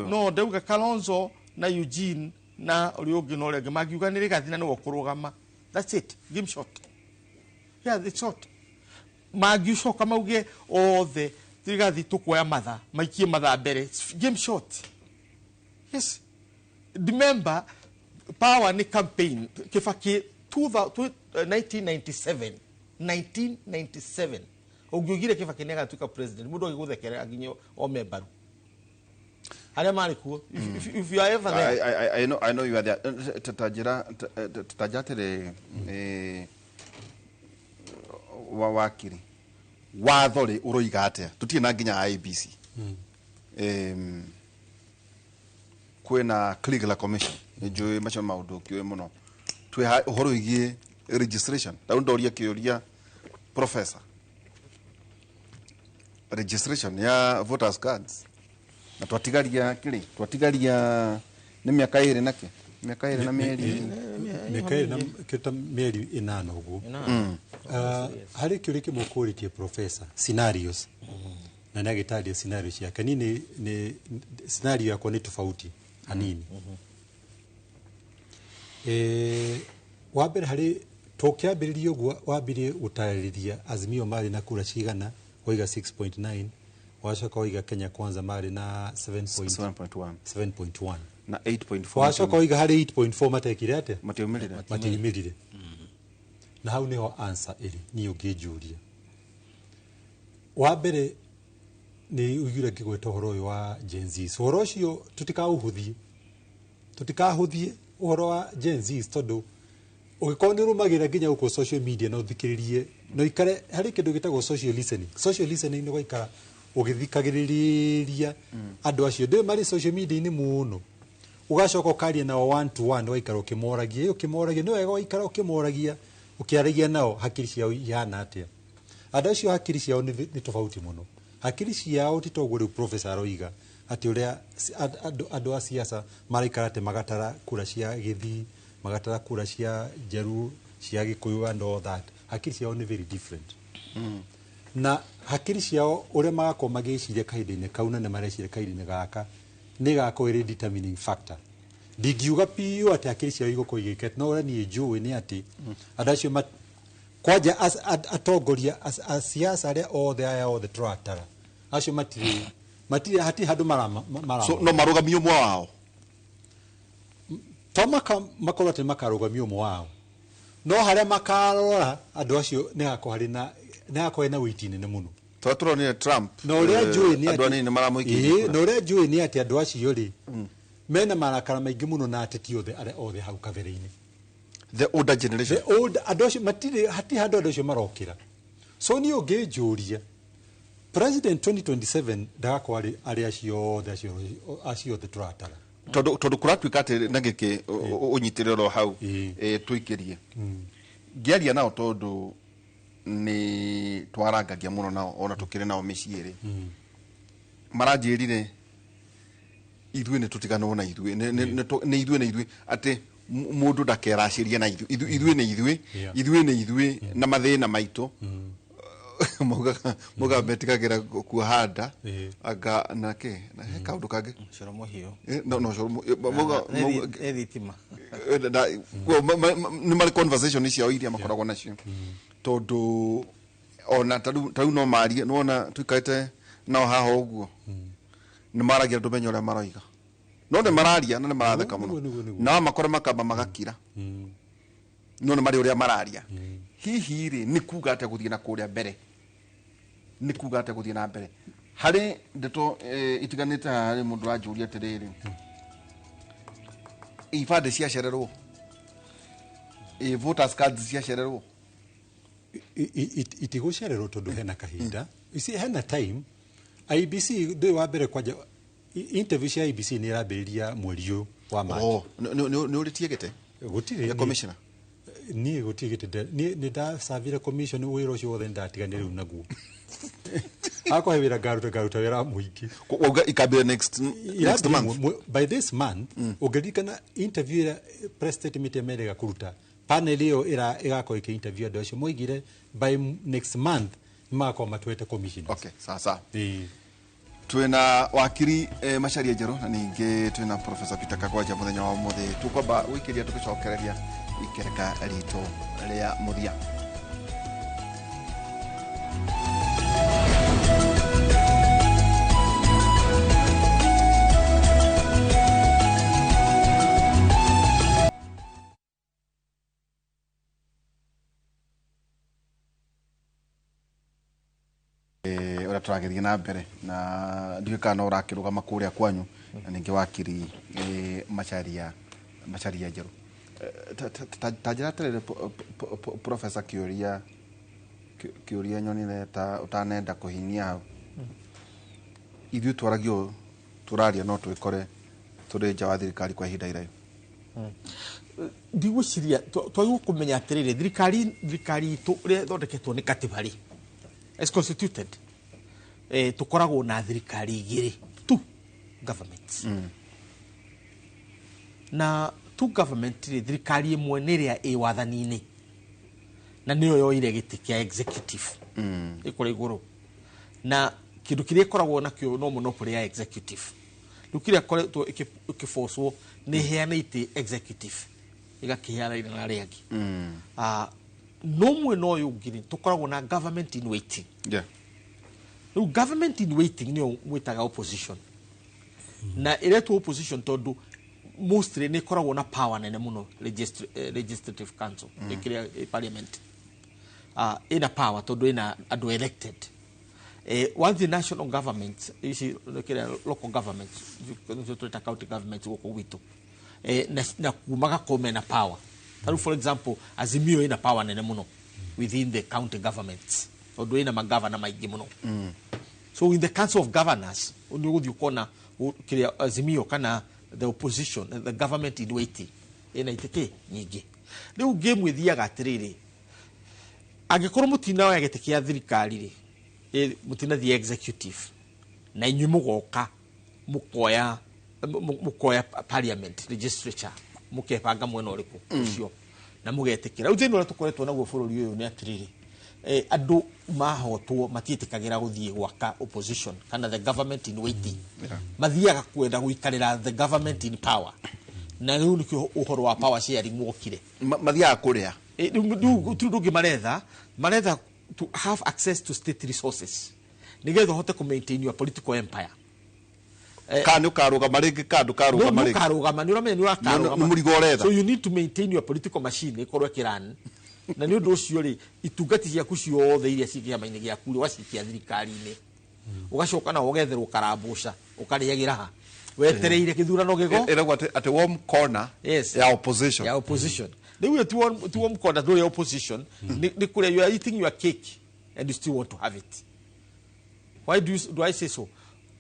no ndauga Kalonzo na Eugene na Oriogi no rege magiuga ni rigathina ni wokurugama. That's it. Game shot. Yeah, it's short. Magiucoka mauge othe rigathi tukuoya matha maikie matha mbere. Game shot. Yes. Remember, power ni campaign Kibaki 1997 ugiugire Kibaki nega tuka president mundu agiguthekera aginyo o member haria mari kuo. If you are ever there, I know you are there. Tatajatire wakiri wathori uroiga atia tutie na nginya IBC kwena Cleveland Commission njui macho maundu kiwe muno twe uhoro igie registration ndaundoria kiuria professor registration ya voters cards na twatigaria ni miaka iri nake miaka iri na mieri kita mieri 8 ugu hari kiuri kimukuritie professor scenarios na nagitadia scenarios yake ni scenario yako ni tofauti hanini. Wabere hari tokiambiririo gwa wabire utariria Azimio mari na kura cigana oiga 6.9 wacoka oiga Kenya Kwanza mari na 7.1 na 8.4 wacoka oiga hari 8.4 matekire ate matiumirire na hau niho answer iri ni ungijuria wabere ni ugira ngigweta horo uyu wa Gen Z horo cio tutikahuthie uhoro wa Gen Z tondu ugikorwo ni rumagira nginya uko social media no thikiririe no ikare hari kindu gitagwo social listening ni gwaikara ugithikagiriria andu acio ndio mari social media ni muno ugacoka ukaria nao 1 to 1 waikara ukimoragia ni wega waikara ukimoragia ukiaragia nao hakiri ciao ihana atia andu acio hakiri ciao ni tofauti muno hakiri ciao ti toguo riu professor aroiga ati uria andu a siasa maraikarate magatara kura cia Githii magatara kura cia Jaru cia Gikuyu and all that hakiri ciao ni very different na hakiri ciao uria magako magiciria kahinda-ini kau na mareciria kahinda-ini gaka ni gako iri determining factor ndigiuga piu ati hakiri ciao igukuigike no uria ni njui ni ati andu acio kwaja atongoria siasa aria othe turatara acio matiri hati handu marama so no marugamio mwa wao tomaka makorwo ati makarugamio mwa wao no haria makarora andu acio ni gako hari na witini ne muno twaturone Trump no uria njui ni andu ani maramuikiria no uria njui ni ati andu acio ri mena marakara maingi muno na ateti othe hau kabere-ini the older generation andu acio matiri hati handu andu acio marokira so ni ungijuria president 2027 ndagakorwo ari acio othe turatara tondu kuratuika ati na giki unyitiriro hau tuikirie ngiaria nao tondu ni twarangagia muno nao ona tukire nao miciiri maranjirire ithuĩ nĩ tũtiganwo na ithuĩ nĩ ithuĩ atĩ mũndũ ndakeracirie na ithuĩ nĩ ithuĩ na mathĩna maitũ muga metikagĩra kuohanda anga nake na he kaũndũ kangĩ coromo hiyo no muga thitima nĩ marĩ conversation icio iria makoragwo nacio tondu ona tariu no marie nona tuikaite nao haha ũguo nĩ maragia ndũmenyo ũrĩa maroiga no nĩ mararia na nĩ maratheka mũno na makore makamba magakira no nĩ marĩ ũrĩa mararia hihi rĩ nĩ kuga atĩ gũthiĩ na kũrĩa mbere nĩ kuga atĩ gũthiĩ na mbere harĩ ndeto itiganĩte harĩ mũndũ wanjũria atĩrĩrĩ ibandĩ ciacererwo voters cards ciacererwo itigũcererwo tondu hena kahinda isi hena time IBC ndĩ wa mbere kwanja interview cia IBC nĩ ĩrambĩrĩria mweri ũyũ wa March nĩ ũrĩtie gĩte gũtirĩ commissioner niĩ gũtirĩ gĩte nĩ ndacabire commission wĩra ũcio wothe ndatiganire rĩu naguo akwa wĩra ngaruta wĩra mũingĩ wauga ikambire next month by this month ũngĩririkana interview ĩrĩa press statement merega kũruta panel ĩyo ĩgakorwo ĩkĩ interview andũ acio moigire by next month nĩmagakorwo matuĩte commissioners. Okay, sasa twina wakiri Macharia Njeru na ningĩ twina Professor Peter Kagwanja muthenya wa muthi tukwamba wikiria tugicokereria ikereka rito ria muthia turageria na mbere na ndiũka no rakĩrũgama kũrĩa kwanyu na ningĩ wakiri Macharia Njeru tajira tere Professor kĩũria nyonire ta utanenda kũhinyia hau ithuĩ twaragio turaria no twĩkore tũrĩ nja wa thirikari kwa ihinda iraihu ndigũciria twagĩrĩirwo kũmenya atĩrĩrĩ thirikari itũ ũrĩa ĩthondeketwo nĩ katiba rĩ as constituted tukoragwo na thirikari igĩrĩ tu governments na tu government rĩ thirikari ĩmwe nĩ ĩrĩa ĩ wathani-inĩ na nĩyo yoire gĩtĩ kĩa executive ĩkũrĩ igũrũ na kĩndũ kĩrĩa ĩkoragwo nakĩo no monopoly ya executive rĩu kĩrĩa koretwo ĩkĩbocwo nĩ ĩheanĩte executive ĩgakĩheana na arĩa angĩ no mwena ũyũ ũngĩ rĩ tũkoragwo na government in waiting rĩu government in waiting nĩyo mwĩtaga opposition na ĩretwo opposition tondũ mostly nĩ ĩkoragwo na power nene mũno legislative council ĩkĩrĩa parliament ĩna power tondũ ĩna andũ elected once the national government ici kĩrĩa local government twĩta county government gũkũ gwitũ na kumaga kome na power tarĩu for example Azimio ĩna power nene mũno within the county governments tondũ ĩna magavana maingĩ mũno so in the council of governors nĩ ũgũthiĩ ũkona kĩrĩa Azimio kana the opposition the government in waiting ĩna itĩkĩ nyingĩ rĩu game ĩthiaga atĩrĩrĩ angĩkorwo mũtinaoya gĩtĩ kĩa thirikari rĩ mũtinathiĩ executive na inyuĩ mũgoka mũkoya parliament legislature mũkebanga mwena ũrĩkũ ũcio na mũgetĩkĩra rĩu thĩinĩ ũrĩa tũkoretwo naguo bũrũri ũyũ nĩ atĩrĩrĩ andũ mahotwo matiĩtĩkagĩra gũthiĩ gwaka opposition kana the government in waiting mathiaga kwenda gũikarĩra the government in power na rĩu nĩkĩo ũhoro wa power sharing wokire mathiaga kũrĩa ndũngĩ maretha to have access to state resources nĩgetha ũhote ku maintain your political empire kanũ karũgama rĩngĩ kandu karũgama rĩngĩ karũgama nĩ ũramenya nĩ ũrakarũgama nĩ mũrigo ũretha so you need to maintain your political machine ĩkorwo ĩkĩrani na nĩ ũndũ ũcio rĩ itungati ciaku ciothe iria ciĩ kĩama-inĩ gĩaku rĩ wacikia thirikari-inĩ ũgacoka na ũgetherwo karambũca ũkarĩagĩra ha wetereire gĩthurano gĩgo ĩragwo atĩ warm corner ya opposition rĩu ti warm corner ndũrĩ opposition nĩ kũrĩa you are eating your cake and you still want to have it why do I say so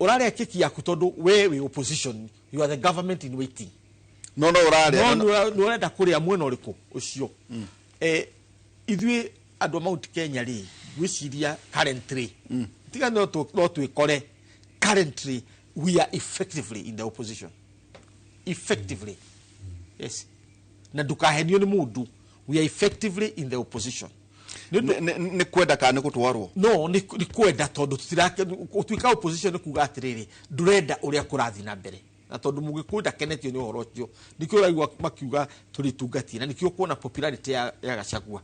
urare keki yaku tondu we opposition, you are the government in waiting. No urare no urenda kuria mwena uriku ucio. Ithui andu Mount Kenya ri gwiciria currently tiga no tu ikore currently we are effectively in the opposition. Effectively. Yes. Na dukahenio ni mundu, we are effectively in the opposition. Ni kwenda kana gutwarwo? No, ni kwenda tondu tutirake tuika opposition ni kuga atiriri ndurenda uria kurathi na mbere. Na tondu mugikunda kenetio ni uhoro ucio nikio raigwa makiuga turi tungatie na nikio kuona popularity ya Gachagua.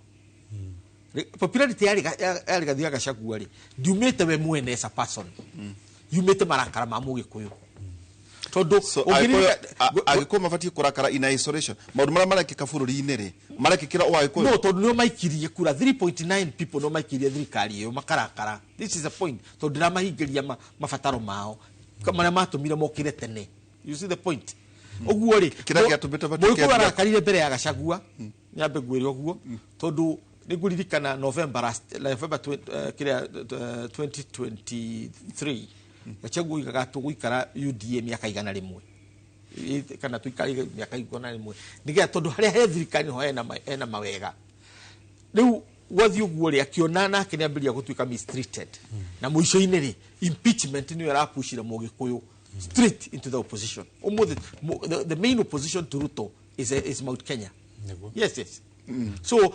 Popularity ya Rigathi Gachagua ri ndiumite we mwene as a person. Yumite marakara ma Mugikuyu. Tondu agikuyu mabati kurakara in isolation. Maundu mara marekika bururi-ini ri marekikira o agikuyu. No, tondu no maikirie kura 3.9 people no maikirie thirikari iyo makarakara. This is the point. Tondu na mahingiria mabataro mao kama matumire mokire tene. You see the point? Oguo ri kira kiatumite batukire barakarire mbere ya Gachagua nyambe gwire oguo tondu niguririkana November 2023 Gachagua igagatu guikara UDA miaka igana rimwe kana tuikari miaka igana rimwe nigia tondu haria he thirikari ho ena mawega riu wathi uguo ri akionana kiniambiria gutuika mistreated na muico-ini ri impeachment ni arapushira Mugikuyu straight into the opposition. The main opposition to Ruto is Mount Kenya. Yes. So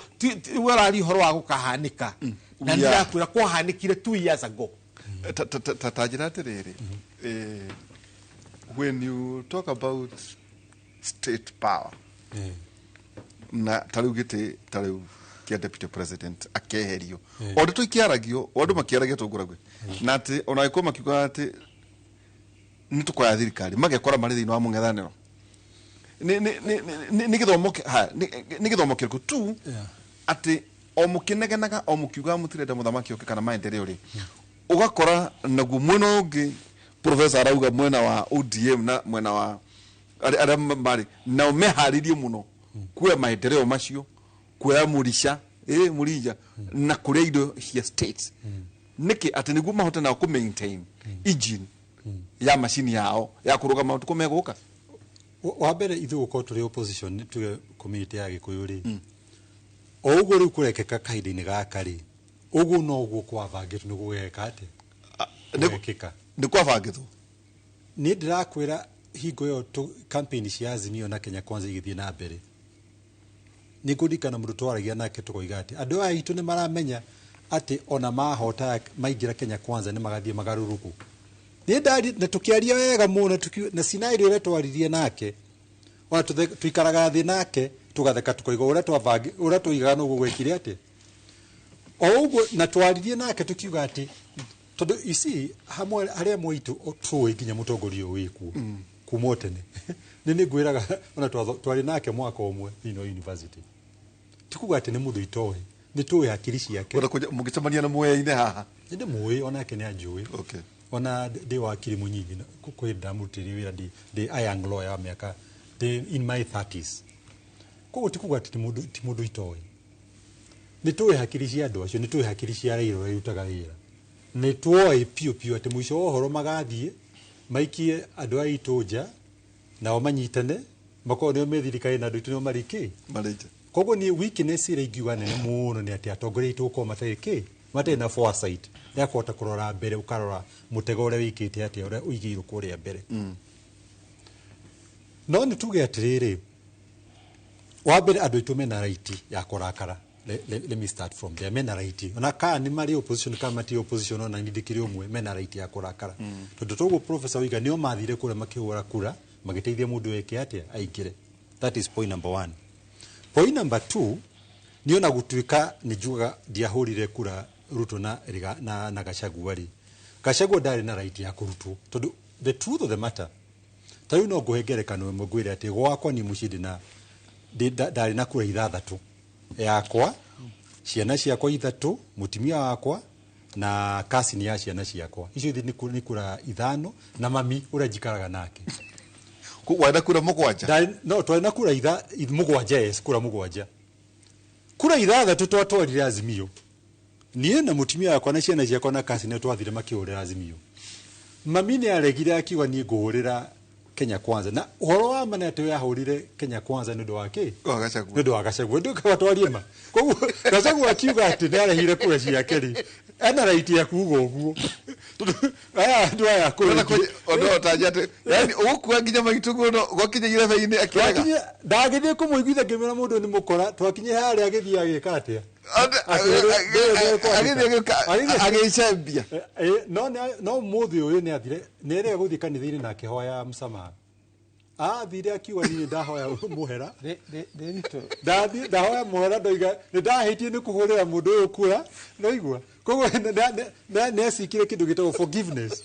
where are you horo wa gukahanika na ndirakwira kwa hanikire 2 years ago. Tatajiratiriri when you talk about state power na tarugite taru kia deputy president akeherio ondu tuikiaragio ondu makiaragio tunguragwe na ati ona iko makiuga ati ni tukoya thirikari magekora mari thini wa mung'ethaniro ni githomo kirku tu ati o mukinegenaga o mukiuga mutirenda muthamaki oke kana maendeleo ri ugakora naguo mwena ungi professor arauga mwena wa ODM na mwena wa ara mari na meharirie muno kuya maendeleo macio kuya murisha murija na kuria indo cia states niki ati niguo mahote na ku maintain engine ya machine yao ya kuruga matuko meguka wa mbere ithu uko turi opposition tu community ya Gikuyu ri oguo ri kurekeka kahinda-ini gaka ri uguo no guo kwa bangitu ni gugeka ati ni kwa bangitu ni ndirakwira hingo yo campaign cia Azimio na Kenya Kwanza igithie na mbere ni kudikana mundu twaragia nake tukoiga ati andu aya itu ni maramenya ati ona mahota maingira Kenya Kwanza ni magathie magaruruku ni ndari na tukiaria wega muno na scenario ile twaririe nake ona tuikaraga thi nake tugatheka tukoiga ura tuigaga no gwekire ati oguo na twaririe nake tukiuga ati tondu isi hamwe haria mwitu tuwe nginya mutongorio wiku kumotene ni ngwiraga ona twari nake mwaka umwe university tikuga ati ni muthu itowe ni tuwe hakiri ciake ora mugicemania na muoya-ine haha ndi muoyi ona ke ni anjui okay ona ndi wakiri munyinyi kwenda mutiri wira ndi a young lawyer miaka in my 30s ko tikuga ati ti mundu itowe ni tuwe hakiri cia andu acio ni tuwe hakiri cia Raila yutaga wira ni tuwe pio ati mwisho ohoro magathie maikie andu aitu nja nao manyitane makoro nio methirikari na andu itu nio mariki marija koguo ni weakness ira ingiuga nene muno ni ati atongoreitu ko matariki mate na foresight ya kota kurora mbere ukarora mutego ure wikite ati ure uigiirwo kuria mbere no ni tuge atiriri wa mbere andu itu mena right ya kurakara let me start from there mena right ona ka ni mari opposition kama ti opposition ona ndikiri umwe mena right ya kurakara tondu togo professor wiga nio mathire kura makihura kura magiteithia mundu weke ati aikire that is point number 1 point number 2 niona gutuika nijuga ndiahurire kura Ruto na Gachagua ri Gachagua ndari na right ya kurutwo tondu the truth of the matter tayu no guhengerekano mugwire ati gwakwa ni mushindi na ndari na kura 6 yakwa ciana ciakwa 3 mutimia wakwa na kasini ya ciana ciakwa icio ni kura 5 na mami ura jikaraga nake wenda kura mugwanja no twena kura mugwanja yes kura mugwanja kura 6 twatwarire Azimio nie na mutimia yakwa na ciana ciakwa na kasini twathire makiurira Azimio mami nä aregire akiuga niä ngå hå rä ra Kenya Kwanza na horo wa mana atä yahå rire Kenya Kwanza nä å ndå wa kä nä å ndå wa Gachagua ndå kabatwarie ma koguo Gachagua akiuga atä nä arehire kura ciake rĩ ena raiti ya kuuga å guo aya andå aya yani ũgũkua nginya maitũguo no gwakinya irebe-inĩ akĩrega ndagĩthiĩ kũmũiguitha ngĩmwĩra mũndũ nĩ mũkora twakinye harĩa agĩthiĩ agĩka atĩa agĩcambia no mũthĩ ũyũ nĩ athire nĩ erega gũthiĩ kanitha-inĩ na akĩhoya msamaha athire akiuga niĩ ndahoya mũhera ndahoya mũhera ndoiga nĩ ndahĩtie nĩ kũhũrĩra mũndũ ũyũ kura noigua koguo nĩ acikire kĩndũ gĩtagwo forgiveness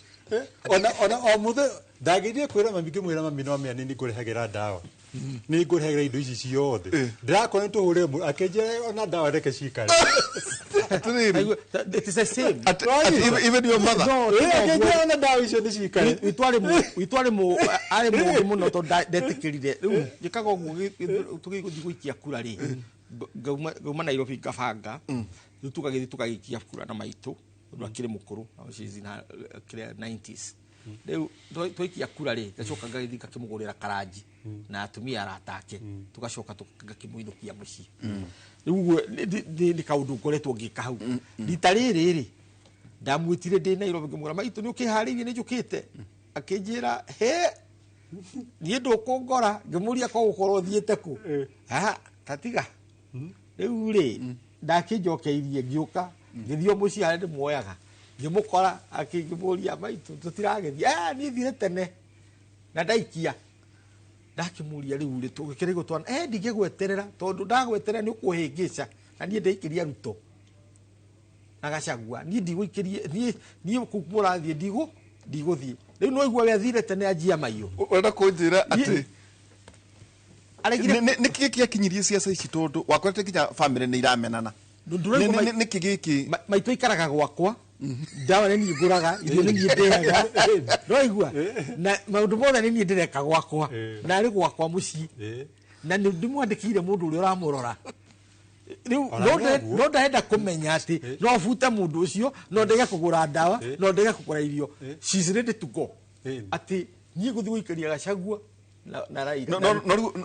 ona o mũthĩ ndagĩthiĩ kwĩra mami ngĩmwĩra mami no mĩani nĩ ngũrehagĩra ndawa nĩ ngũrehagĩra indo ici ciothe ndĩrakora nĩ tũhũrĩre akĩnjĩra ona ndawa reke cikare It is the same. Even your mother. No, akĩnjĩra ona ndawa icio nĩ cikare witwarĩ arĩ mũndũ mũno tondũ ndetĩkĩrire rĩu njĩkaga ũguo tũgĩgũthiĩ gũikia kura rĩ ngauma Nairobi ngabanga rĩu tũgagĩthiĩ tũgagĩikia kura na maitũ tondũ akĩrĩ mũkũrũ na 90s rĩu twaikia kura rĩ ngacoka ngagĩthiĩ ngakĩmũgũrĩra karanji na atumia aratake tugacoka ngakĩmũinũkia mũciĩ rĩu nĩ kaũndũ ngoretwo ngĩka hau rita rĩrĩ rĩ ndamwĩtire ndĩ Nairobi ngĩmwĩra maitũ nĩ ũkĩharĩirie nĩ njũkĩte akĩnjĩra he niĩ ndũkũngora ngĩmũria ko gũkorwo thiĩte kũ tatiga rĩu rĩ ndakĩnjokeirie ngĩũka ngĩthiĩ mũciĩ harĩa ndĩmuoyaga ngĩmũkora akĩmũria maitũ tũtiragĩthiĩ niĩ thire tene na ndaikia ndakĩmũria rĩu rĩ tũgĩkĩrĩgwo twana ndingĩgweterera tondũ ndagweterera nĩ ũkũhĩngĩca na niĩ ndaikĩria Ruto na Gachagua niĩ ndigũikĩrie niĩ kũu mũrathiĩ ndigũthiĩ rĩu no igua we athire tene anjia maiyũ ũrenda kũnjĩra atĩ nĩ kĩĩ gĩakinyirie ciaca ici tondũ wakorete nginya bamĩrĩ nĩ iramenana nĩ kĩ gĩkĩ maitũ ikaraga gwakwa ndawa nĩ niĩ ngũraga irio nĩ niĩ ndĩaga no igua na maũndũ mothe nĩ niĩ ndĩreka gwakwa na arĩ gwakwa mũciĩ na nĩ ndĩmwandĩkĩire mũndũ ũrĩa ũramũrora rĩu no ndahenda kũmenya atĩ no bute mũndũ ũcio no ndege kũgũra ndawa no ndege kũgũra irio she's ready to go atĩ niĩ gũthiĩ gũikĩria Gachagua na Raila no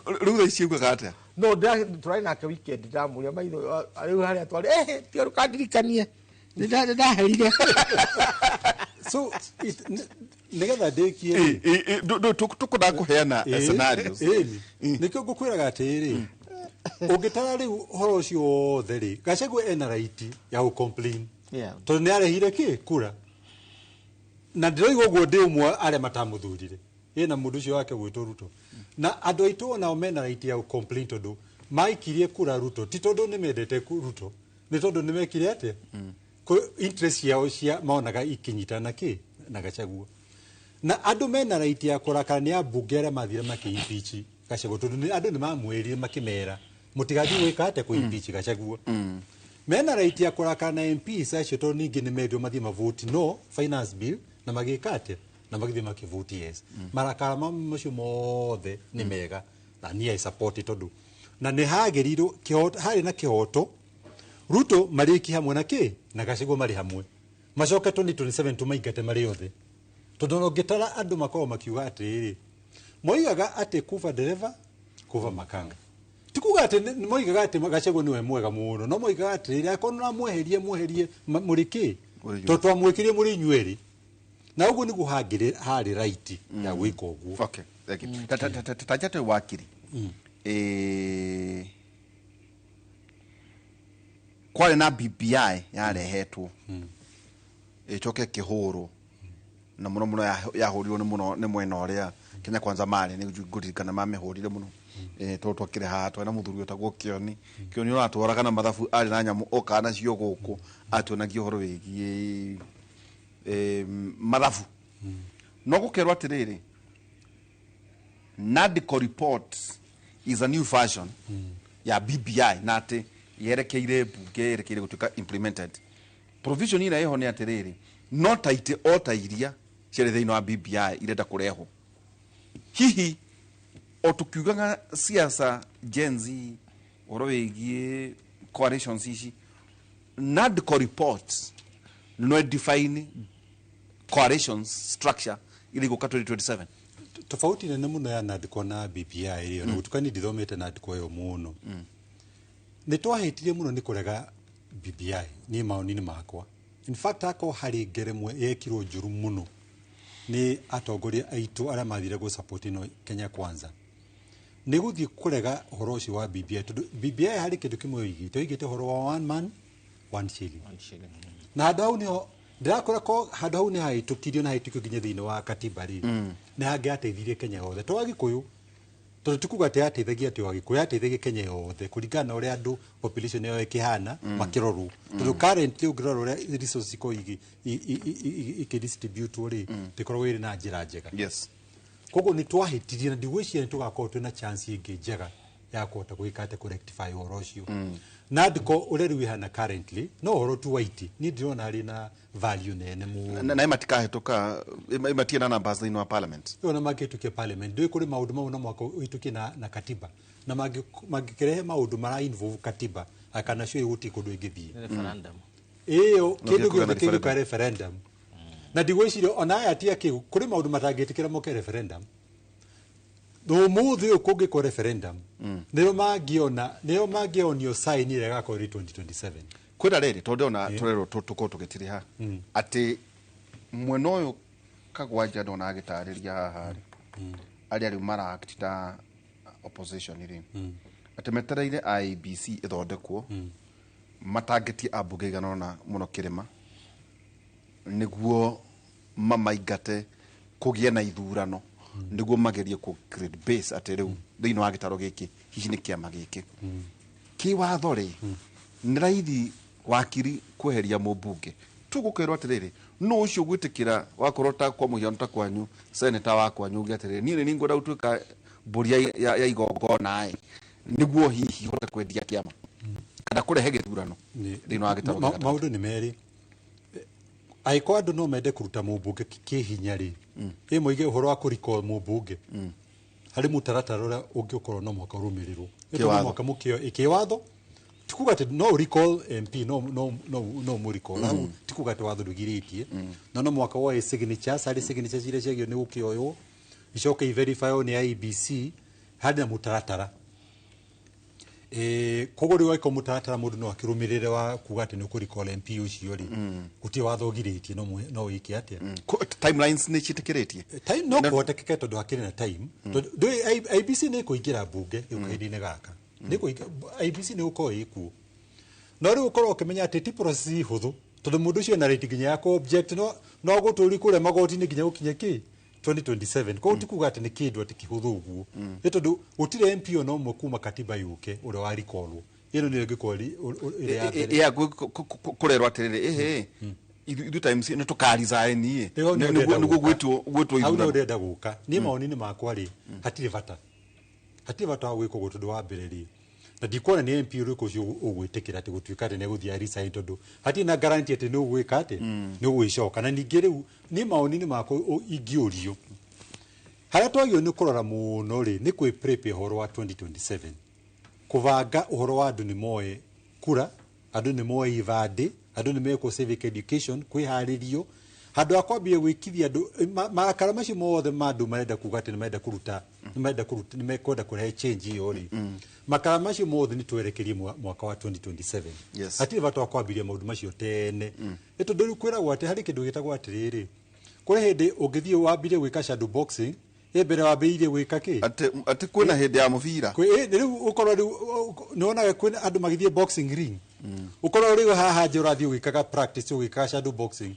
rĩu thaa ici augaga atĩa no tũrarĩ nake weekend ndamũria maitho rĩu harĩa twarĩ tiga ndũkandirikanie nĩ ndaherire so nĩgetha ndĩkie tũkũndaga kũheana scenarios nĩkĩo ngũkwĩraga atĩrĩ ũngĩtara rĩu ũhoro ũcio wothe rĩ Gachagua ena raiti ya gũcomplain tondũ nĩ arehire kĩ kura na ndĩroiga ũguo ndĩ ũmwe arĩa matamũthurire ĩna mũndũ ũcio wake gwĩtwo Ruto na andũ aitũ onao mena raiti ya gũcomplain tondũ maikirie kura Ruto ti tondũ nĩ mendete Ruto nĩ tondũ nĩ mekire atĩa interest yao cia maonaga ikinyitana kĩ na Gachagua na andũ mena raiti ya kũrakara nĩ ambunge arĩa mathire makĩimpeach Gachagua tondũ andũ nĩ mamwĩrire makĩmera mũtigathiĩ gwĩka atĩa kũimpeach Gachagua mena raiti ya kũrakara na MPs acio tondũ ningĩ nĩ mendio mathiĩ mavoti no finance bill na magĩka atĩa na magĩthiĩ makĩvoti yes marakara macio mothe nĩ mega na niĩ support tondũ na nĩ hagĩrirwo harĩ na kĩhoto Ruto marĩki hamwe na kĩ na Gachagua marĩ hamwe macoke 2027 tũmaingate marĩ othe tondũ ũngĩtara andũ makorwo makiuga atĩrĩrĩ moigaga atĩ kuva dereva kuva makanga tikuga atĩ moigaga atĩ Gachagua nĩwe mwega mũno no moigaga atĩrĩrĩ akorwo no mweherie mũrĩ kĩ tondũ twamwĩkirie mũrĩ inyuerĩ na ũguo nĩguo harĩ raiti ya gwĩka ũguo okay tajate wakiri kwarĩ na BBI yarehetwo ĩcoke kĩhũrwo na mũno mũno yahũrirwo nĩ mwena ũrĩa Kenya Kwanza marĩ nĩ ngũririkana mamĩhũrire mũno tondũ twakĩrĩ haha twena mũthuri wĩtagwo Kĩoni ũratwaraga na mathabu arĩ na nyamũ oka nacio gũkũ atuonagia ũhoro wĩgiĩ mathabu no gũkerwo atĩrĩrĩ NADCO report is a new version ya BBI na atĩ yerekeire bunge yerekeire gũtuĩka implemented provision ĩrĩa ĩho nĩ atĩrĩrĩ no taite o ta iria ciarĩ thĩinĩ wa BBI irenda kũrehwo hihi o tũkiugaga siasa Gen Z ũhoro wĩgiĩ coalitions ici NADCO reports no define coalition structure ili guka 2027 tofauti nene muno ya nadiko na BBI iliyo na gutukani ndithomete nadiko yo muno ni twahitirie muno ni kurega BBI ni maoni makwa in fact ako hari ngeremwe yekirwo njuru muno ni atongoria aitu aria mathire go support no Kenya Kwanza ni guthie kurega horo ucio wa BBI tondu BBI hari kindu kimwe igite horo wa one man one shilling na hadau niho ndirakora ko hadau ni haitukirio na haitukio nginya thiini wa katiba ri ni hangiateithirie Kenya yothe to Agikuyu tondu tikuga te ateithagia ati Agikuyu ateithagia Kenya yothe kuringana na uria andu population yao ikihana makiroru tondu currently ungirora uria resources ko distribute uri tikorwo iri na njira njega yes kogo ni twahitirie na ndigwiciria ni tugakorwo twina chance ingi njega ya kuhota gwikate ku rectify horo ucio na ndiko ureri hana currently no horo tu waiti ni ndirona ari na value nene mu na imatikahetuka imatie na numbers in parliament yona magituke parliament ndoi kuri maundu mau na mwako ituke na katiba na magikirehe maundu mara involve katiba akana cio iguti kundu ingithie referendum iyo kindu gyo kindu ka referendum na ndigwiciria ona aya atia kiu kuri maundu matangitikira moke referendum no muthi ukungi ko referendum nero mangionio sign ile gako 2027 kwira riri tondu ona turero tukotugitiri ha ati mwena uyu Kagwanja ndona agitariria haha ari ari mara act ta opposition iri ati metereire IBC ithondekwo matangiti abunge iganona muno kirima niguo mamaingate kugie na ithurano niguo magerie ku grade base ati riu thiini wa gitaro giki hihi ni kiama giki ki watho ri ni raithi wakiri kweheria mubunge tugukirwo atiriri no ucio gwitikira wakorwo ta kwa muhiano ta kwanyu senator wa kwanyu ugiatiriri ni ngwenda utuika mburia ya igongona ai niguo hihi hota kwendia kiama kana kurehe githurano thiini wa gitaro maundu ni meri aiko andu no mende kuruta mubunge kihinya ri moige uhoro wa kuriko mubunge hari mutaratara uria ungiukorwo no mwaka urumirirwo mwaka mukio ikiwatho tikuga ati no recall MP no muricall au tikuga ati watho ndugiritie no mwaka wa signatures hari signatures ile ciagio ni ukioyo icoke verify ni IBC hadi na mutaratara kogori wa iko mutaratara mundu no akirumirire wa kuga ati ni kuricall MP ucio ri guti watho giritie no wiki atia timelines ni chitikiritie time no kuhotekeke tondu akiri na time tondu IBC ni kuingira bunge yukaidine gaka ni kuingira IBC ni uko iku no ri ukorwo ukimenya ati ti process huthu tondu mundu ucio na rate ginya yako object no guturi kure magoti ni ginya ukinye ki 2027 ko tikuga ati ni kindu ati kihuthu uguo ni tondu utire MP no mwe kuma katiba yuke uri wa recall ino ni ngikori ile ya kurerwa atiriri ithu times ni tukariza ni niguo gwitwo ithurano au no renda guka ni maoni ni makwa ri hatire bata gwiko gutundu wa mbere na ndikuona ni MP uri kucio ugwitikira ati gutuika ati ne guthia resign tondu hati na guarantee ati ni ugwika ati ni ugwicoka na ningi riu ni maoni ni makwa ingiurio haria twagio ni kurora muno ri ni kwi prepare horo wa 2027 kuvanga uhoro wa andu ni moe kura andu ni moe ivandi andu ni meko civic education kwiharirio handu akwambia gwikithia andu makara macio mothe mandu marenda kuga ati ni marenda kuruta ni mekwenda kurehe change iyo ri makara macio mothe ni twerekerie mwaka wa 2027 ati batu akwambiria maundu macio tene tondu riu kwiragwo ati hari kindu gitagwo atiriri kuri hindi ungithie wambire gwika shadow boxing mbere wambiire gwika ki ati kwina hindi ya mubira riu ukorwo riu nona kwina andu magithie boxing ring ukorwo riu haha nje urathie gwikaga practice ugikaga shadow boxing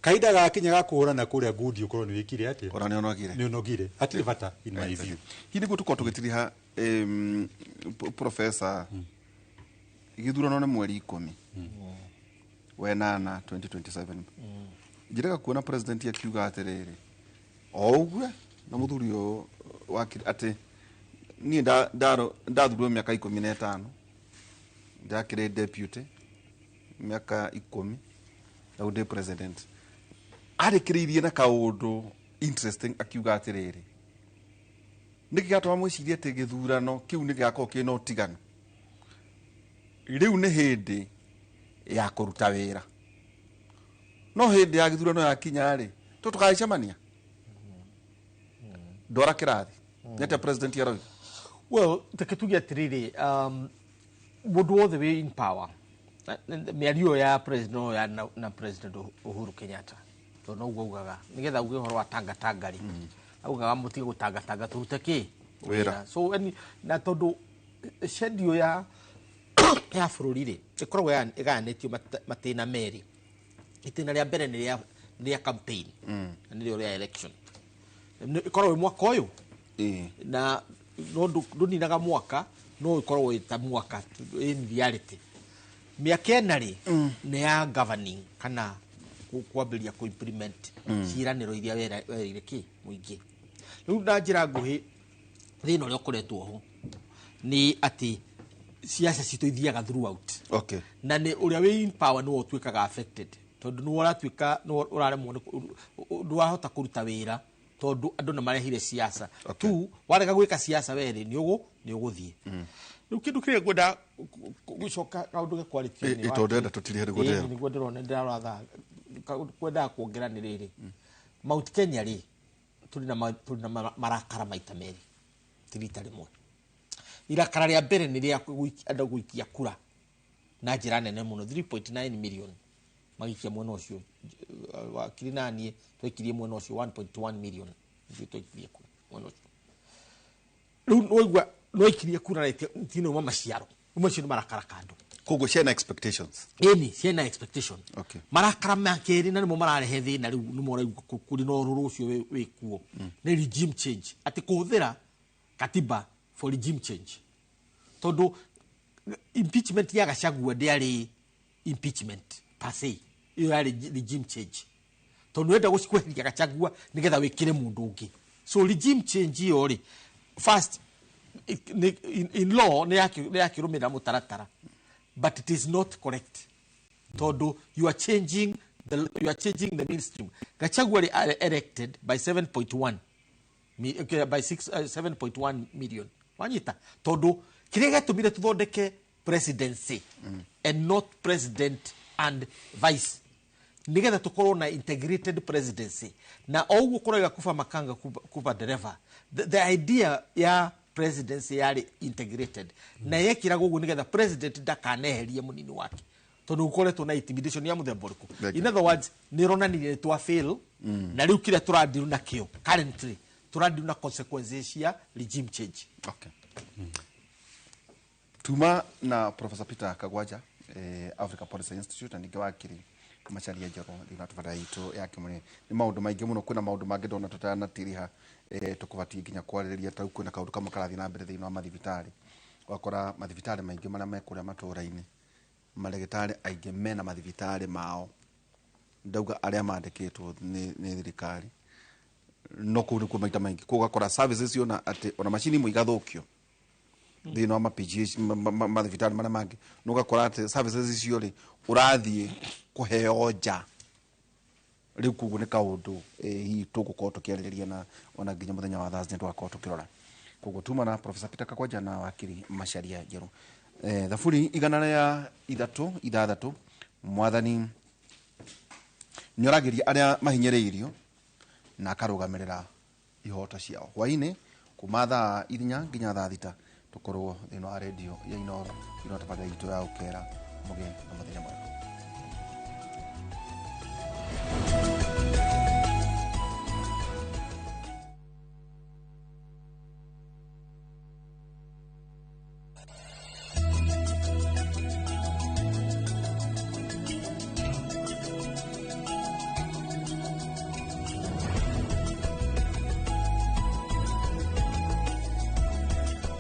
kaida gakinya gakuhurana kuria ngudi ukorwo ni wikire ati ora ni onogire ati bata in my view hindi gutuko tugitiriha professor igithurano na mweri 10 wenana 2027 njiraga kuona president akiuga atiriri ougwe na muthuri yo wakiri ati ni ndathurwo miaka 15 ndakire deputy miaka 10 na ude president arikiririe na kaundu interesting akiuga atiriri nikigatwa mwiciria ati githurano kiu nigako kina utiganu riu ni hindi ya kuruta wira no hindi ya githurano ya kinya ri tukaicemania ndora kirathi nete president yaroi. Well, teketugia atiriri, mundu wothe wi in power miario ya president ya na president Uhuru Kenyatta to no ugaga nigetha uge horo wa tanga ri augaga mutige gutanga turute ki wira. So any na tondu schedule ya ya bururi ri ikoragwo iganetio matina meri itina ria mbere ni ria campaign ni ria election ikoragwo mwaka uyu na no nduninaga mwaka no ikoragwo ita mwaka in reality miaka ri ni ya governing kana kwambiria ku implement ciraniro iria werire ki muingi riu na njira nguhi thina uria ukoretwo ho ni ati siasa cito ithiaga throughout. Okay. Na ni uria we in power no twikaga affected tondu no uratwika no uraremwo ndwahota kuruta wira tondu andu na marehire siasa. Okay. Tu warega gwika siasa were ni uguthie riu kindu kiria gwenda gucoka kaundu ge quality ni itondenda tutiri hari gwenda ni gwenda ne ndaratha kwenda kuongera ni riri Mount Kenya ri turi na marakara maita meri tirita rimwe irakara ria mbere ni ria andu guikia kura na njira nene muno 3.9 million magikia mwena ucio wakiri nanie twekirie mwena ucio 1.1 million ndio twekirie kura mwena ucio riu noigwa noikirie kura na tino mama ciaro umacio ni marakara kandu kogo share expectations eni ciena expectation. Okay. Marakara makeri na nimo mararehe thina riu nimo raigu kuri no ruru ucio we kuo ni regime change ati kuhuthira katiba for regime change tondu impeachment ya Gachagua ndiari impeachment per se iyo ya regime change tondu wenda gucikweheria Gachagua nigetha wikire mundu ungi so regime change iyo ri first in law ni yakirumira mutaratara but it is not correct tondu you are changing the mainstream. Gachagua elected by 7.1 by 7.1 million wanyita tondu kiria gatumire tuthondeke presidency and not president and vice nigetha tukorwo na integrated presidency na ougo kurega kufa makanga kuva dereva the idea ya presidency yari integrated na yekira gugu nigetha president ndakaneherie munini wake tondu ukoretwo na intimidation ya muthemba uriku. In other words nironanirie twa fail na riu kire turadiru na kio currently turadiru na consequences ya regime change. Okay. Tuma na Professor Peter Kagwanja Africa Policy Institute and wakiri macharia jero linatuvada ito yake mune ni maundu maingi muno kuna maundu mangi ndona tutana tiriha tukubati nginya kwariria ta kuna kaundu kama karathi na mbere thina wa mathibitari wakora mathibitari maingi mara mekuria maturaini malegitari aingi mena mathibitari mao ndauga aria mandikitwo ni thirikari no kuri ku maita maingi kugakora services yona ati ona machini mu igathukio thina wa PGH mathibitari mara mangi no gakora ati services icio ri urathie kuheo nja riu kugu ni kaundu hi tugukorwo tukiarĩrĩria na ona nginya muthenya wa Thursday twakorwo tukirora kugu tuma na Professor Peter Kagwanja na wakiri Macharia Njeru thaburi igana ya ithathatu mwathani nyoragiria aria mahinyereirio na akarugamirira ihoto ciao hwaini kuma thaa 4 nginya thaa 6 tukorwo thina wa radio ya Inoro tabada itu ya ukera muge na muthenya mwega.